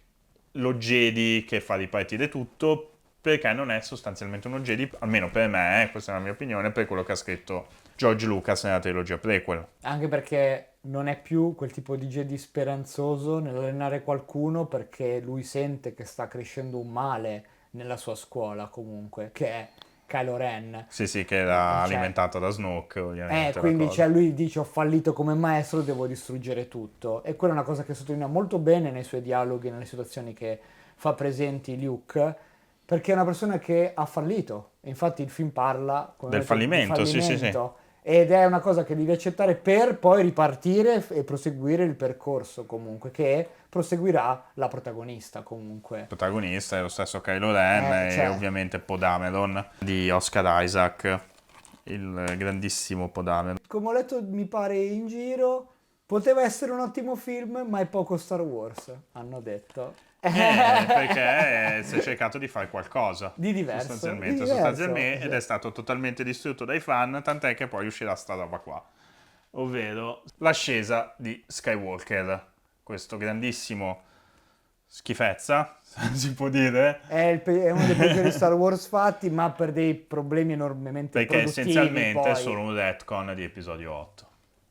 lo Jedi che fa ripartire tutto, perché non è sostanzialmente uno Jedi, almeno per me, questa è la mia opinione, per quello che ha scritto George Lucas nella trilogia prequel. Anche perché non è più quel tipo di Jedi speranzoso nell'allenare qualcuno perché lui sente che sta crescendo un male nella sua scuola comunque, che è Kylo Ren. Sì, che era Cioè, alimentato da Snoke, ovviamente. La quindi cosa. lui dice ho fallito come maestro, devo distruggere tutto. E quella è una cosa che sottolinea molto bene nei suoi dialoghi, nelle situazioni che fa presenti Luke, perché è una persona che ha fallito. Infatti il film parla, come Del ho detto, di fallimento, sì. fallimento. Ed è una cosa che devi accettare per poi ripartire e proseguire il percorso comunque, che proseguirà la protagonista comunque. Il protagonista è lo stesso Kylo Ren e Cioè, ovviamente Podameron di Oscar Isaac, il grandissimo Podameron. come ho letto mi pare in giro, poteva essere un ottimo film, ma è poco Star Wars, hanno detto. Perché si è cercato di fare qualcosa Di diverso, sostanzialmente, sì. ed è stato totalmente distrutto dai fan, tant'è che poi uscirà sta roba qua, ovvero l'ascesa di Skywalker, questo grandissimo schifezza, si può dire, È uno dei peggiori Star Wars fatti, ma per dei problemi enormemente perché produttivi essenzialmente è poi. solo un retcon di episodio 8.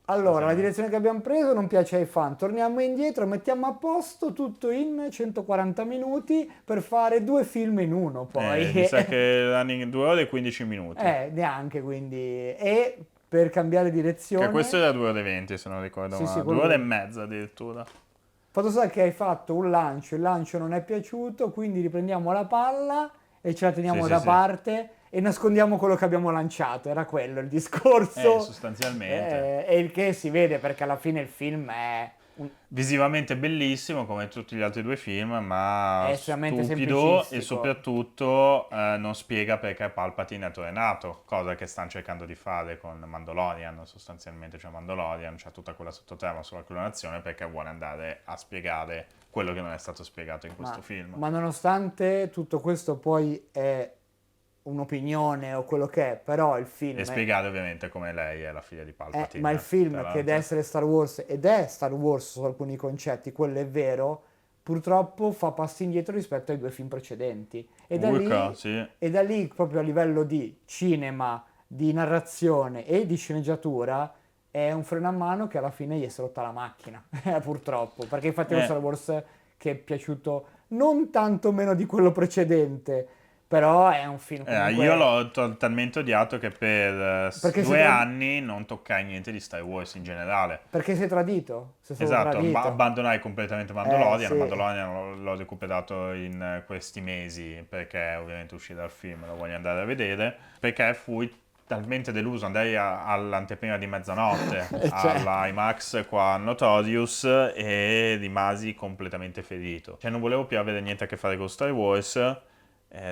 Allora, la direzione che abbiamo preso non piace ai fan. Torniamo indietro, mettiamo a posto tutto in 140 minuti per fare 2 film in uno poi. Mi sa che running 2 ore e 15 minuti. Neanche quindi. E per cambiare direzione. Che questo era 2 ore e 20 se non ricordo Sì, male, 2 quello ore e che- mezza addirittura. Fatto sta che hai fatto un lancio, il lancio non è piaciuto, quindi riprendiamo la palla e ce la teniamo Sì, da sì. parte e nascondiamo quello che abbiamo lanciato. Era quello il discorso. Sostanzialmente. E il che si vede perché alla fine il film è Visivamente bellissimo come tutti gli altri 2 film, ma è estremamente stupido e semplicistico. soprattutto non spiega perché Palpatine è tornato, cosa che stanno cercando di fare con Mandalorian sostanzialmente, cioè Mandalorian c'ha tutta quella sottotrama sulla clonazione perché vuole andare a spiegare quello che non è stato spiegato in questo film. Ma nonostante tutto questo poi è un'opinione o quello che è, però il film E spiegare ovviamente come lei è la figlia di Palpatine. ma il film tra che l'altro. deve essere Star Wars ed è Star Wars su alcuni concetti, quello è vero, purtroppo fa passi indietro rispetto ai 2 film precedenti. Urca, sì. E da lì proprio a livello di cinema, di narrazione e di sceneggiatura è un freno a mano che alla fine gli è rotta la macchina, purtroppo, perché infatti è uno Eh. Star Wars che è piaciuto non tanto meno di quello precedente, però è un film comunque. Io l'ho talmente odiato che per Perché 2 anni non toccai niente di Star Wars in generale. Perché sei tradito, sei stato Esatto, tradito. abbandonai completamente Mandalorian. Sì. Mandalorian l'ho recuperato in questi mesi perché ovviamente uscì dal film, lo voglio andare a vedere. Perché fui talmente deluso, andai all'anteprima di mezzanotte, Cioè, all'IMAX qua a Notorious, e rimasi completamente ferito. Cioè non volevo più avere niente a che fare con Star Wars,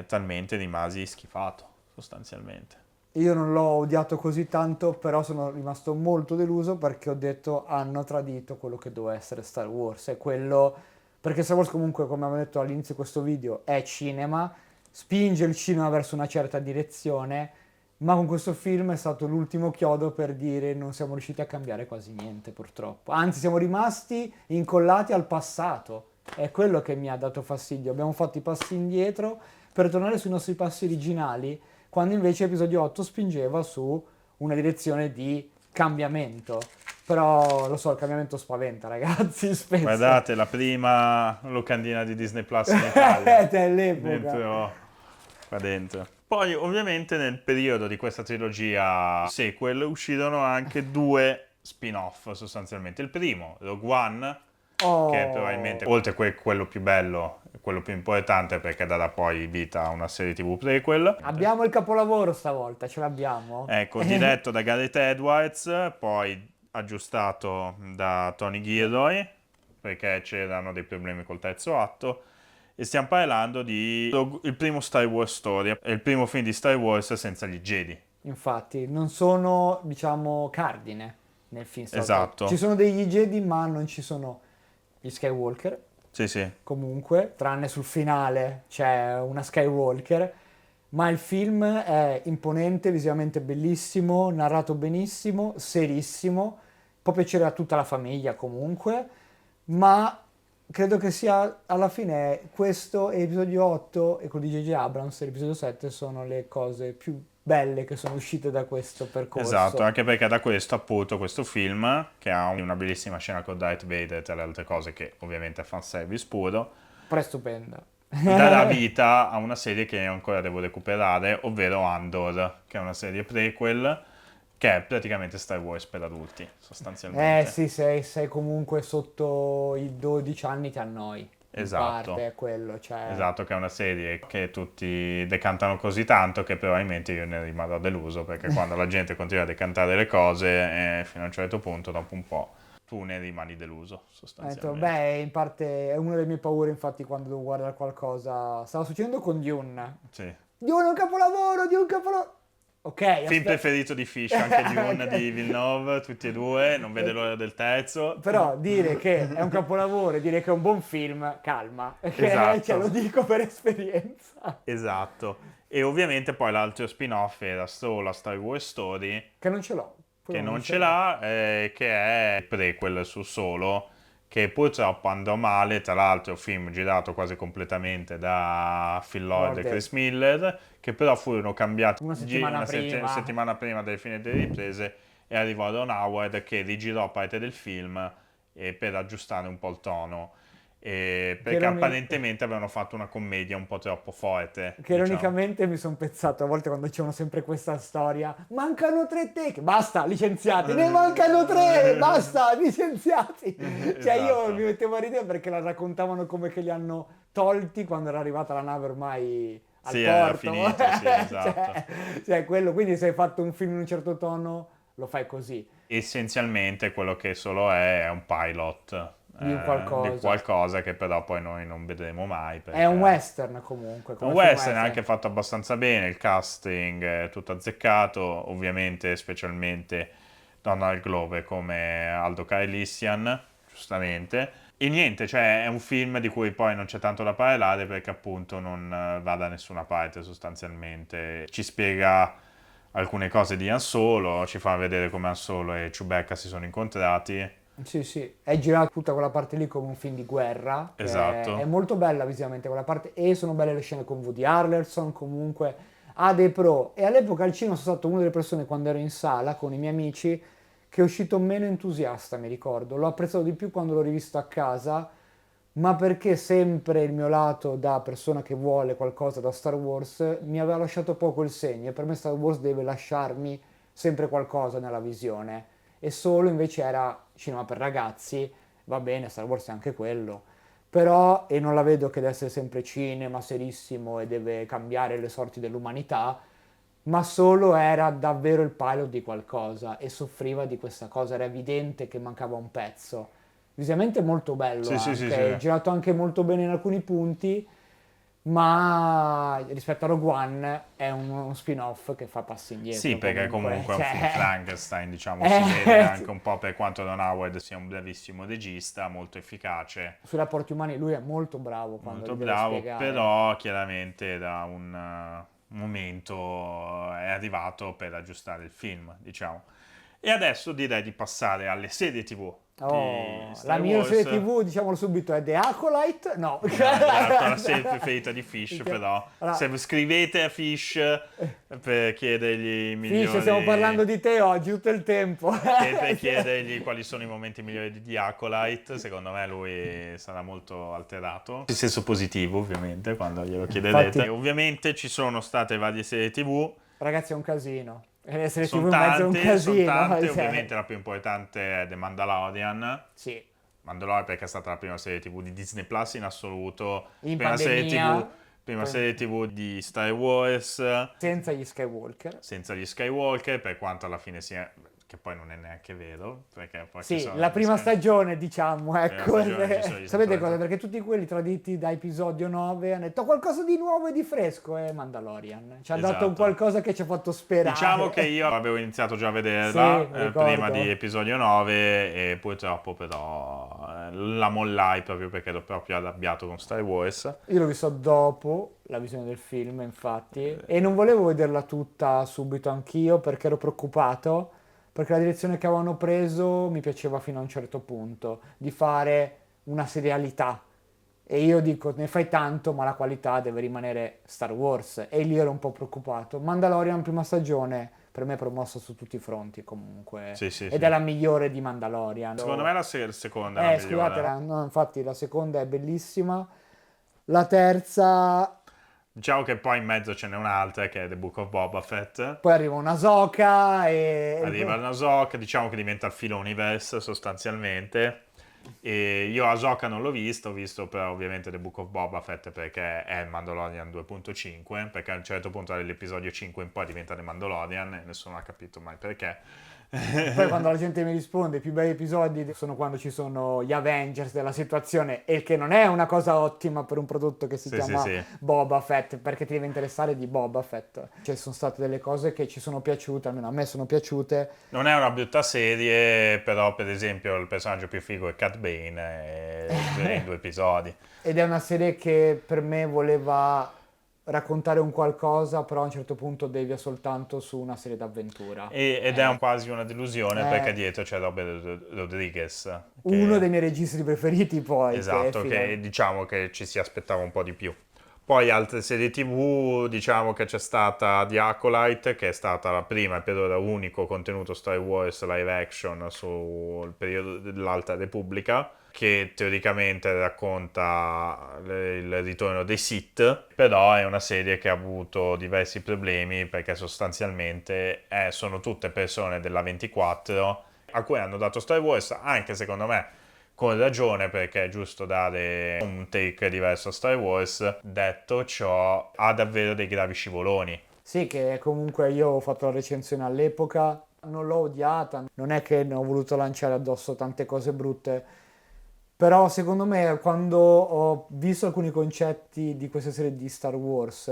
talmente rimasi schifato, sostanzialmente. io non l'ho odiato così tanto, però sono rimasto molto deluso perché ho detto hanno tradito quello che doveva essere Star Wars. È quello. Perché Star Wars comunque, come avevo detto all'inizio di questo video, è cinema, spinge il cinema verso una certa direzione, ma con questo film è stato l'ultimo chiodo per dire non siamo riusciti a cambiare quasi niente, purtroppo. Anzi, siamo rimasti incollati al passato. È quello che mi ha dato fastidio. Abbiamo fatto i passi indietro per tornare sui nostri passi originali, quando invece episodio 8 spingeva su una direzione di cambiamento. Però lo so, il cambiamento spaventa, ragazzi, spesso. Guardate, la prima locandina di Disney Plus in Italia, Dell'epoca. qua dentro. Poi, ovviamente, nel periodo di questa trilogia sequel uscirono anche due spin-off, sostanzialmente. Il primo, Rogue One, che è probabilmente, Oh, oltre a quello più bello, quello più importante, perché darà poi vita a una serie TV prequel. abbiamo il capolavoro stavolta, ce l'abbiamo. Ecco, diretto da Gareth Edwards, poi aggiustato da Tony Gilroy, perché c'erano dei problemi col terzo atto, e stiamo parlando di il primo Star Wars Story, è il primo film di Star Wars senza gli Jedi. Infatti, non sono, diciamo, cardine nel film Star Wars. Ci Esatto, sono degli Jedi, ma non ci sono gli Skywalker. sì sì, Comunque, tranne sul finale c'è una Skywalker, ma il film è imponente, visivamente bellissimo, narrato benissimo, serissimo, può piacere a tutta la famiglia comunque, ma credo che sia alla fine questo e episodio 8 e quello di J.J. Abrams e l'episodio 7 sono le cose più belle che sono uscite da questo esatto, percorso. anche perché da questo appunto questo film, che ha una bellissima scena con Darth Vader e tra le altre cose che ovviamente è fanservice puro, Però è stupenda. darà vita a una serie che ancora devo recuperare, ovvero Andor, che è una serie prequel, che è praticamente Star Wars per adulti, sostanzialmente. Sì, sei comunque sotto i 12 anni ti annoi, in parte Esatto, è quello, cioè. esatto, che è una serie che tutti decantano così tanto che probabilmente io ne rimarrò deluso, perché quando la gente continua a decantare le cose, fino a un certo punto, dopo un po', tu ne rimani deluso, Ho detto, sostanzialmente. beh, in parte è una delle mie paure, infatti, quando devo guardare qualcosa. Stava succedendo con Dune. Sì. Dune è un capolavoro, Dune è un capolavoro. Ok, Film aspetta. preferito di Fish, anche Dune di Villeneuve, tutti e due, non vede l'ora del terzo. Però dire che è un capolavoro e dire che è un buon film, calma, che ce lo Esatto, dico per esperienza. esatto. E ovviamente poi l'altro spin-off era solo la Star Wars Story, Che non ce l'ho. che Quello non non ce ce l'ho. l'ha, che è il prequel su Solo, che purtroppo andò male, tra l'altro film girato quasi completamente da Phil Lord e Lord, Chris Miller, che però furono cambiati una settimana prima. settimana prima delle fine delle riprese, e arrivò Ron Howard che rigirò parte del film, per aggiustare un po' il tono, Che perché ironi- apparentemente avevano fatto una commedia un po' troppo forte, Che diciamo. ironicamente mi sono pensato a volte quando c'è sempre questa storia, mancano 3 take, basta, licenziati, ne mancano 3, basta, licenziati. Cioè io mi Esatto. mettevo a ridere perché la raccontavano come che li hanno tolti quando era arrivata la nave ormai al Sì, era porto. finito, sì, esatto. cioè, quello, quindi se hai fatto un film in un certo tono, lo fai così, Essenzialmente quello che solo è un pilot, di un di qualcosa. qualcosa che però poi noi non vedremo mai, È un perché western comunque, è un come film western, è western. anche fatto abbastanza bene, il casting è tutto azzeccato, ovviamente specialmente Donald Glover come Aldo Kaelissian, giustamente. E niente, cioè è un film di cui poi non c'è tanto da parlare perché appunto non va da nessuna parte sostanzialmente. Ci spiega alcune cose di Han Solo, ci fa vedere come Han Solo e Chewbacca si sono incontrati. Sì, sì, è girato tutta quella parte lì come un film di guerra, che è Esatto. molto bella visivamente quella parte e sono belle le scene con Woody Harrelson, comunque ha dei pro. E all'epoca al cinema sono stato una delle persone quando ero in sala con i miei amici che è uscito meno entusiasta, mi ricordo. L'ho apprezzato di più quando l'ho rivisto a casa, ma perché sempre il mio lato da persona che vuole qualcosa da Star Wars mi aveva lasciato poco il segno e per me Star Wars deve lasciarmi sempre qualcosa nella visione e Solo invece era cinema per ragazzi, va bene, Star Wars è anche quello, però, e non la vedo che deve essere sempre cinema serissimo e deve cambiare le sorti dell'umanità, ma solo era davvero il pilot di qualcosa e soffriva di questa cosa, era evidente che mancava un pezzo. Visivamente molto bello Sì, sì, sì, anche, sì. girato anche molto bene in alcuni punti, ma rispetto a Rogue One è uno spin-off che fa passi Sì, indietro perché comunque, comunque è un film cioè... Frankenstein, diciamo, si vede sì. anche un po' per quanto Ron Howard sia un bravissimo regista, molto efficace, Sui rapporti umani lui è molto bravo quando molto li deve bravo, spiegare. però chiaramente da un momento è arrivato per aggiustare il film, diciamo. E adesso direi di passare alle serie TV di Oh, la Star mia serie Wars. TV, diciamolo subito, è The Acolyte? No. No, esatto, la serie preferita di Fish, Perché- però Allora, se scrivete a Fish per chiedergli i Fish, stiamo migliori, parlando di te oggi tutto il tempo. per chiedergli quali sono i momenti migliori di Acolyte, secondo me lui sarà molto alterato. In senso positivo, ovviamente, quando glielo chiederete. Infatti, E ovviamente ci sono state varie serie TV, ragazzi, è un casino. E le serie TV sono in mezzo è un tante, casino. ovviamente la più importante è The Mandalorian. Sì, Mandalorian perché è stata la prima serie TV di Disney Plus in assoluto, in prima serie TV, pandemia, prima serie TV di Star Wars, senza gli Skywalker. senza gli Skywalker, per quanto alla fine sia, che poi non è neanche vero, perché poi ci Sì, sono la gli prima stagione, diciamo, prima ecco. stagione ci sono gli Sapete cosa? Skywalker. Perché tutti quelli traditi da episodio 9 hanno detto qualcosa di nuovo e di fresco è Mandalorian. Ci ha dato un Esatto. qualcosa che ci ha fatto sperare. Diciamo che io avevo iniziato già a Sì, vederla ricordo. prima di episodio 9 e purtroppo però la mollai proprio perché ero proprio arrabbiato con Star Wars. Io l'ho visto dopo la visione del film, infatti, e non volevo vederla tutta subito anch'io perché ero preoccupato, perché la direzione che avevano preso mi piaceva fino a un certo punto, di fare una serialità. E io dico, ne fai tanto, ma la qualità deve rimanere Star Wars. E lì ero un po' preoccupato. Mandalorian, prima stagione, per me è promossa su tutti i fronti comunque. Sì, sì, Ed sì. è la migliore di Mandalorian. Secondo me la seconda è la Scusate, migliore. no, infatti la seconda è bellissima. La terza, Diciamo che poi in mezzo ce n'è un'altra che è The Book of Boba Fett. poi arriva una Soka e... Arriva Ahsoka, diciamo che diventa il filo universe sostanzialmente. E io Ahsoka non l'ho visto, ho visto però ovviamente The Book of Boba Fett perché è il Mandalorian 2.5, perché a un certo punto dall'episodio 5 in poi diventa The Mandalorian e nessuno ha capito mai perché. Poi quando la gente mi risponde, i più bei episodi sono quando ci sono gli Avengers della situazione, e il che non è una cosa ottima per un prodotto che si Sì, sì, chiama sì. Boba Fett, perché ti deve interessare di Boba Fett. Ci sono state delle cose che ci sono piaciute, almeno a me sono piaciute. Non è una brutta serie, però per esempio il personaggio più figo è Cat Bane in 2 episodi. Ed è una serie che per me voleva raccontare un qualcosa, però a un certo punto devia soltanto su una serie d'avventura. Ed è quasi una delusione perché Eh, dietro c'è Robert Rodriguez, Uno che dei miei registi preferiti poi, che è esatto, che fino... diciamo che ci si aspettava un po' di più. Poi altre serie TV, diciamo che c'è stata The Acolyte, che è stata la prima e per ora unico contenuto Star Wars live action sul periodo dell'Alta Repubblica, che teoricamente racconta il ritorno dei Sith, però è una serie che ha avuto diversi problemi perché sostanzialmente sono tutte persone della 24 a cui hanno dato Star Wars, anche secondo me con ragione perché è giusto dare un take diverso a Star Wars. Detto ciò, ha davvero dei gravi scivoloni. Sì, che comunque io ho fatto la recensione all'epoca, non l'ho odiata, non è che ne ho voluto lanciare addosso tante cose brutte, però secondo me quando ho visto alcuni concetti di queste serie di Star Wars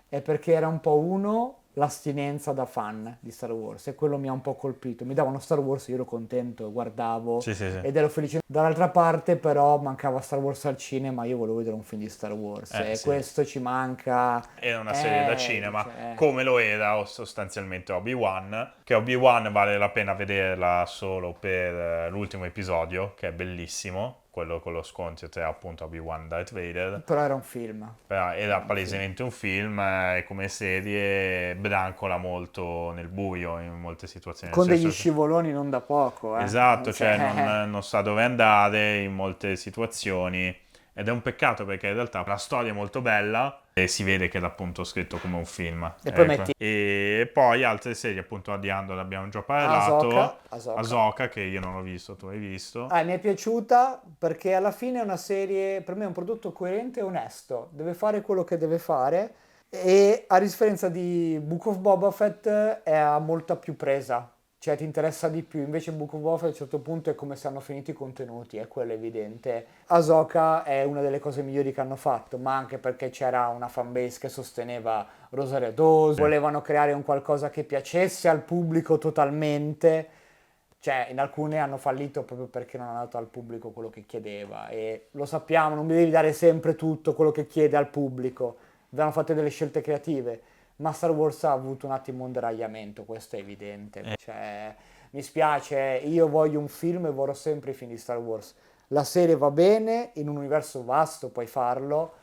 è perché era un po' uno l'astinenza da fan di Star Wars e quello mi ha un po' colpito. Mi davano Star Wars, io ero contento, guardavo Sì, sì, sì. ed ero felice. Dall'altra parte però mancava Star Wars al cinema, io volevo vedere un film di Star Wars e Sì. questo ci manca. Era una serie da cinema, Cioè, come lo era sostanzialmente Obi-Wan, che Obi-Wan vale la pena vederla solo per l'ultimo episodio, che è bellissimo, quello con lo scontro tra appunto Obi-Wan e Darth Vader. però era un film. Però era palesemente un film e come serie brancola molto nel buio in molte situazioni. Con Nel degli senso che- scivoloni non da poco, Esatto, cioè Cioè, non sa dove andare in molte situazioni ed è un peccato perché in realtà la storia è molto bella e si vede che è appunto scritto come un film. E poi Ecco. metti E poi altre serie, appunto di Andor abbiamo già parlato, Ahsoka. Ahsoka che io non ho visto, tu hai visto. Mi è piaciuta perché alla fine è una serie, per me è un prodotto coerente e onesto, deve fare quello che deve fare E a differenza di Book of Boba Fett è molta più presa, cioè ti interessa di più. Invece Book of Boba Fett a un certo punto è come se hanno finito i contenuti, è quello evidente. Ahsoka è una delle cose migliori che hanno fatto, ma anche perché c'era una fanbase che sosteneva Rosario Dawson, volevano creare un qualcosa che piacesse al pubblico totalmente. Cioè, in alcune hanno fallito proprio perché non hanno dato al pubblico quello che chiedeva. E lo sappiamo, non mi devi dare sempre tutto quello che chiede al pubblico. Avevano fatto delle scelte creative, ma Star Wars ha avuto un attimo un deragliamento, questo è evidente. Cioè, mi spiace, io voglio un film e vorrò sempre i film di Star Wars. La serie va bene, in un universo vasto puoi farlo,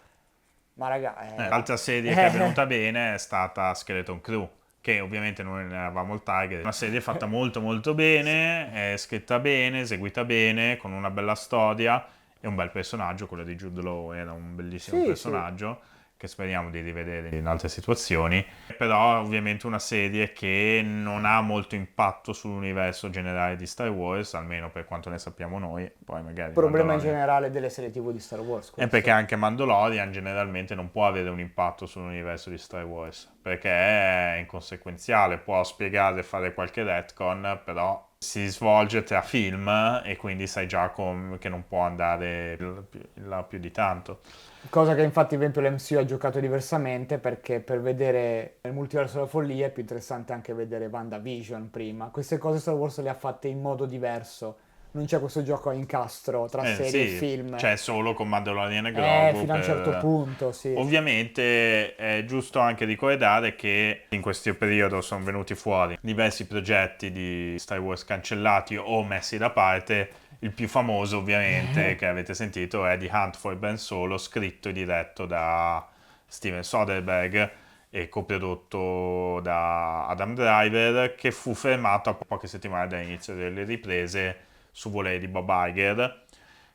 ma raga, L'altra serie che è venuta bene è stata Skeleton Crew, che ovviamente noi ne eravamo il target. Una serie fatta molto molto bene, è scritta bene, eseguita bene, con una bella storia e un bel personaggio. Quello di Jude Law era un bellissimo sì, sì. personaggio che speriamo di rivedere in altre situazioni. Però ovviamente una serie che non ha molto impatto sull'universo generale di Star Wars, almeno per quanto ne sappiamo noi. Poi magari Problema in Mandalorian. generale delle serie TV di Star Wars, E perché questo. anche Mandalorian generalmente non può avere un impatto sull'universo di Star Wars, perché è inconsequenziale, può spiegare e fare qualche retcon, però si svolge tra film e quindi sai già che non può andare in là più di tanto. Cosa che infatti per esempio l'MCU ha giocato diversamente perché per vedere il multiverso della follia è più interessante anche vedere WandaVision prima. Queste cose Star Wars le ha fatte in modo diverso. Non c'è questo gioco a incastro tra serie e Sì, film. c'è solo con Mandalorian e Grogu Fino a un certo per... punto, sì. Ovviamente è giusto anche ricordare che in questo periodo sono venuti fuori diversi progetti di Star Wars cancellati o messi da parte. Il più famoso, ovviamente, che avete sentito è The Hunt for Ben Solo, scritto e diretto da Steven Soderbergh e coprodotto da Adam Driver, che fu fermato a poche settimane dall'inizio delle riprese su volere di Bob Iger.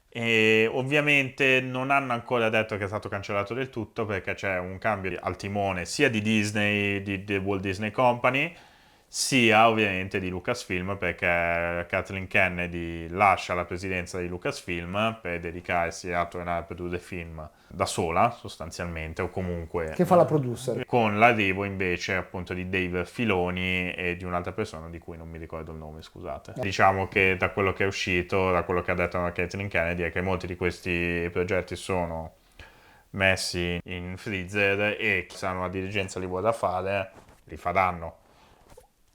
E ovviamente non hanno ancora detto che è stato cancellato del tutto perché c'è un cambio al timone sia di Disney, di Walt Disney Company, sia ovviamente di Lucasfilm perché Kathleen Kennedy lascia la presidenza di Lucasfilm per dedicarsi a tornare a produrre film da sola sostanzialmente o comunque Che fa la producer. con l'arrivo invece appunto di Dave Filoni e di un'altra persona di cui non mi ricordo il nome, scusate. Diciamo che da quello che è uscito, da quello che ha detto Kathleen Kennedy è che molti di questi progetti sono messi in freezer e chi sa una dirigenza li vuole fare, li faranno.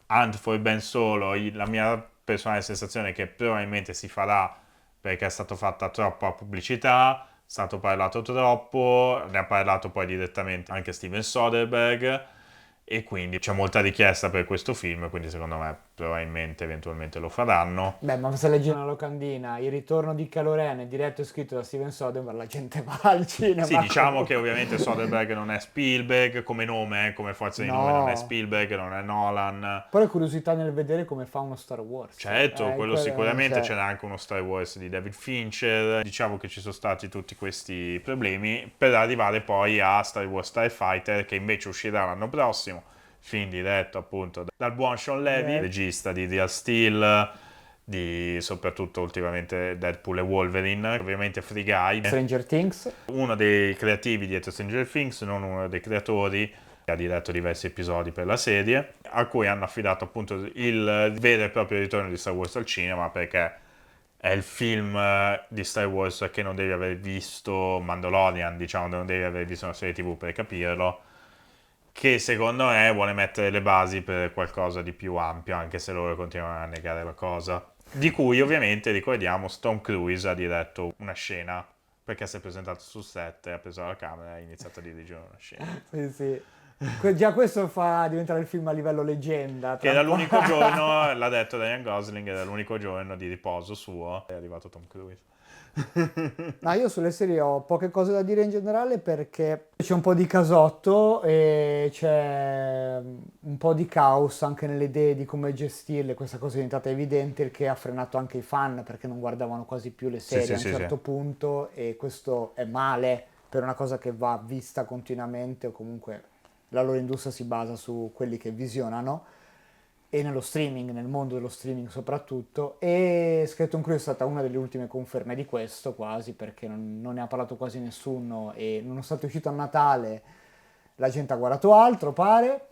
Hunt for Ben Solo, la mia personale sensazione è che probabilmente si farà perché è stata fatta troppa pubblicità, è stato parlato troppo, ne ha parlato poi direttamente anche Steven Soderbergh e quindi c'è molta richiesta per questo film, quindi secondo me probabilmente eventualmente lo faranno. Beh, ma se leggi una locandina, il ritorno di Kylo Ren, diretto e scritto da Steven Soderbergh, la gente va al Sì, cinema diciamo che comunque. ovviamente Soderbergh non è Spielberg come nome, come forza di nome non è No. Spielberg, non è Nolan. Poi la curiosità nel vedere come fa uno Star Wars. Certo, quello sicuramente, Cioè, c'era anche uno Star Wars di David Fincher, diciamo che ci sono stati tutti questi problemi per arrivare poi a Star Wars Starfighter che invece uscirà l'anno prossimo, film diretto appunto dal buon Sean Levy, regista di Real Steel, di soprattutto ultimamente Deadpool e Wolverine, ovviamente Free Guy, Stranger Things. uno dei creativi dietro Stranger Things, non uno dei creatori, ha diretto diversi episodi per la serie, a cui hanno affidato appunto il vero e proprio ritorno di Star Wars al cinema perché è il film di Star Wars che non devi aver visto Mandalorian, diciamo, non devi aver visto una serie TV per capirlo, che secondo me vuole mettere le basi per qualcosa di più ampio, anche se loro continuano a negare la cosa. Di cui ovviamente ricordiamo Tom Cruise ha diretto una scena perché si è presentato sul set, ha preso la camera e ha iniziato a dirigere una scena. Sì, sì. Già questo fa diventare il film a livello leggenda. Che era l'unico giorno, l'ha detto Ryan Gosling, era l'unico giorno di riposo suo, è arrivato Tom Cruise. No, io sulle serie ho poche cose da dire in generale perché c'è un po' di casotto e c'è un po' di caos anche nelle idee di come gestirle. Questa cosa è diventata evidente, il che ha frenato anche i fan perché non guardavano quasi più le Sì, serie sì, a un sì, sì. certo punto e questo è male per una cosa che va vista continuamente o comunque la loro industria si basa su quelli che visionano e nello streaming, nel mondo dello streaming soprattutto, e Skeleton Crew è stata una delle ultime conferme di questo quasi, perché non ne ha parlato quasi nessuno e nonostante è uscito a Natale la gente ha guardato altro, pare,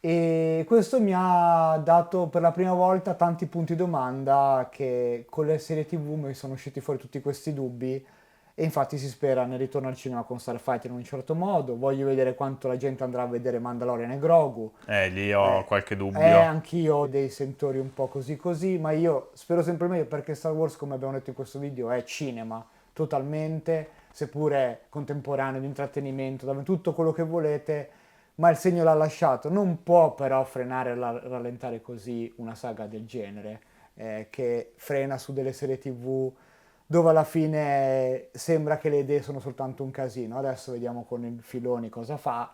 e questo mi ha dato per la prima volta tanti punti domanda che con le serie TV mi sono usciti fuori tutti questi dubbi e infatti si spera nel ritorno al cinema con Starfighter in un certo modo. Voglio vedere quanto la gente andrà a vedere Mandalorian e Grogu. Lì ho qualche dubbio. Anch'io ho dei sentori un po' così così, ma io spero sempre meglio perché Star Wars, come abbiamo detto in questo video, è cinema totalmente, seppure contemporaneo, di intrattenimento, tutto quello che volete, ma il segno l'ha lasciato. Non può però frenare e rallentare così una saga del genere, che frena su delle serie TV dove alla fine sembra che le idee sono soltanto un casino. Adesso vediamo con il Filoni cosa fa.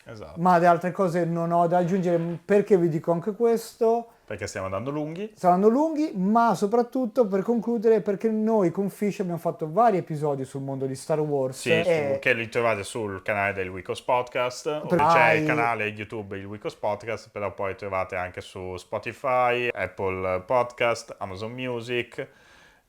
Esatto. Ma di altre cose non ho da aggiungere, perché vi dico anche questo. Perché stiamo andando lunghi. Saranno lunghi, ma soprattutto per concludere, perché noi con Fish abbiamo fatto vari episodi sul mondo di Star Wars. Sì, che li trovate sul canale del Wicos Podcast. C'è il canale YouTube il Wicos Podcast, però poi trovate anche su Spotify, Apple Podcast, Amazon Music,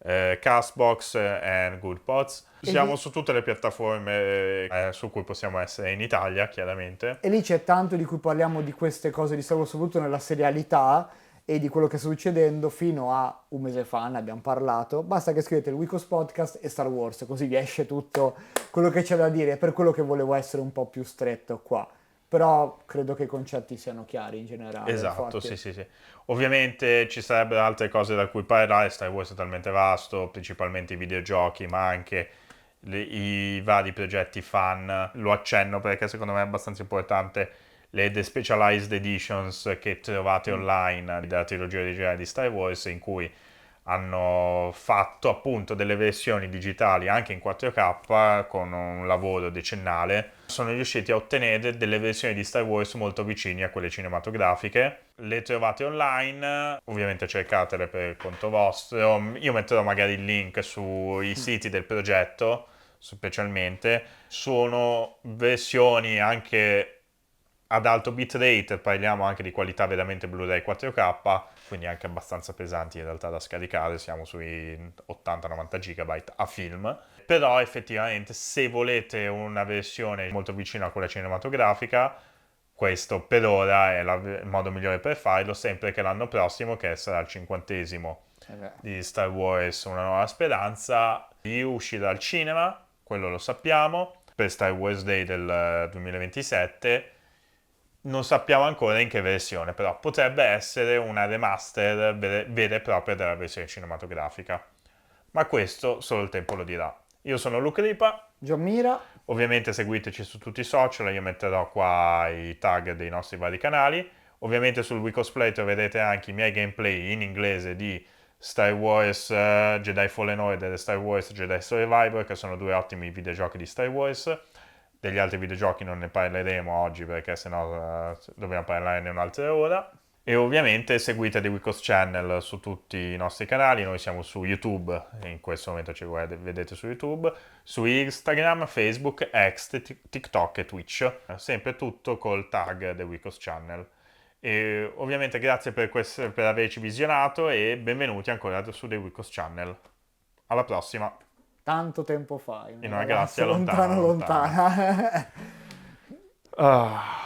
Castbox e Good Pods. Siamo su tutte le piattaforme su cui possiamo essere in Italia, chiaramente. E lì c'è tanto di cui parliamo di queste cose di Star Wars, soprattutto nella serialità e di quello che sta succedendo. Fino a un mese fa ne abbiamo parlato. Basta che scrivete il Wicos Podcast e Star Wars, così vi esce tutto quello che c'è da dire. Per quello che volevo essere un po' più stretto qua. Però credo che i concetti siano chiari in generale. Esatto, infatti. sì. Ovviamente ci sarebbero altre cose da cui parlare, Star Wars è talmente vasto, principalmente i videogiochi, ma anche i vari progetti fan. Lo accenno perché secondo me è abbastanza importante le The Specialized Editions che trovate online della trilogia originale di Star Wars, in cui hanno fatto appunto delle versioni digitali anche in 4K con un lavoro decennale. Sono riusciti a ottenere delle versioni di Star Wars molto vicine a quelle cinematografiche. Le trovate online, ovviamente cercatele per conto vostro. Io metterò magari il link sui siti del progetto, specialmente. Sono versioni anche ad alto bitrate, parliamo anche di qualità veramente Blu-ray 4K, quindi anche abbastanza pesanti in realtà da scaricare, siamo sui 80-90 GB a film. Però effettivamente se volete una versione molto vicina a quella cinematografica, questo per ora è il modo migliore per farlo, sempre che l'anno prossimo, che sarà il 50° di Star Wars Una Nuova Speranza, uscirà al cinema, quello lo sappiamo, per Star Wars Day del 2027. Non sappiamo ancora in che versione, però potrebbe essere una remaster vera e propria della versione cinematografica. Ma questo solo il tempo lo dirà. Io sono Luca Ripa. John Mira. Ovviamente seguiteci su tutti i social, io metterò qua i tag dei nostri vari canali. Ovviamente sul Wicosplay troverete anche i miei gameplay in inglese di Star Wars Jedi Fallen Order e Star Wars Jedi Survivor, che sono due ottimi videogiochi di Star Wars. Degli altri videogiochi non ne parleremo oggi perché sennò dobbiamo parlarne un'altra ora. E ovviamente seguite The Wicos Channel su tutti i nostri canali, noi siamo su YouTube, in questo momento ci vedete su YouTube, su Instagram, Facebook, X, TikTok e Twitch, sempre tutto col tag The Wicos Channel. E ovviamente grazie per averci visionato e benvenuti ancora su The Wicos Channel. Alla prossima! Tanto tempo fa, In una galassia lontana, lontana. Ah.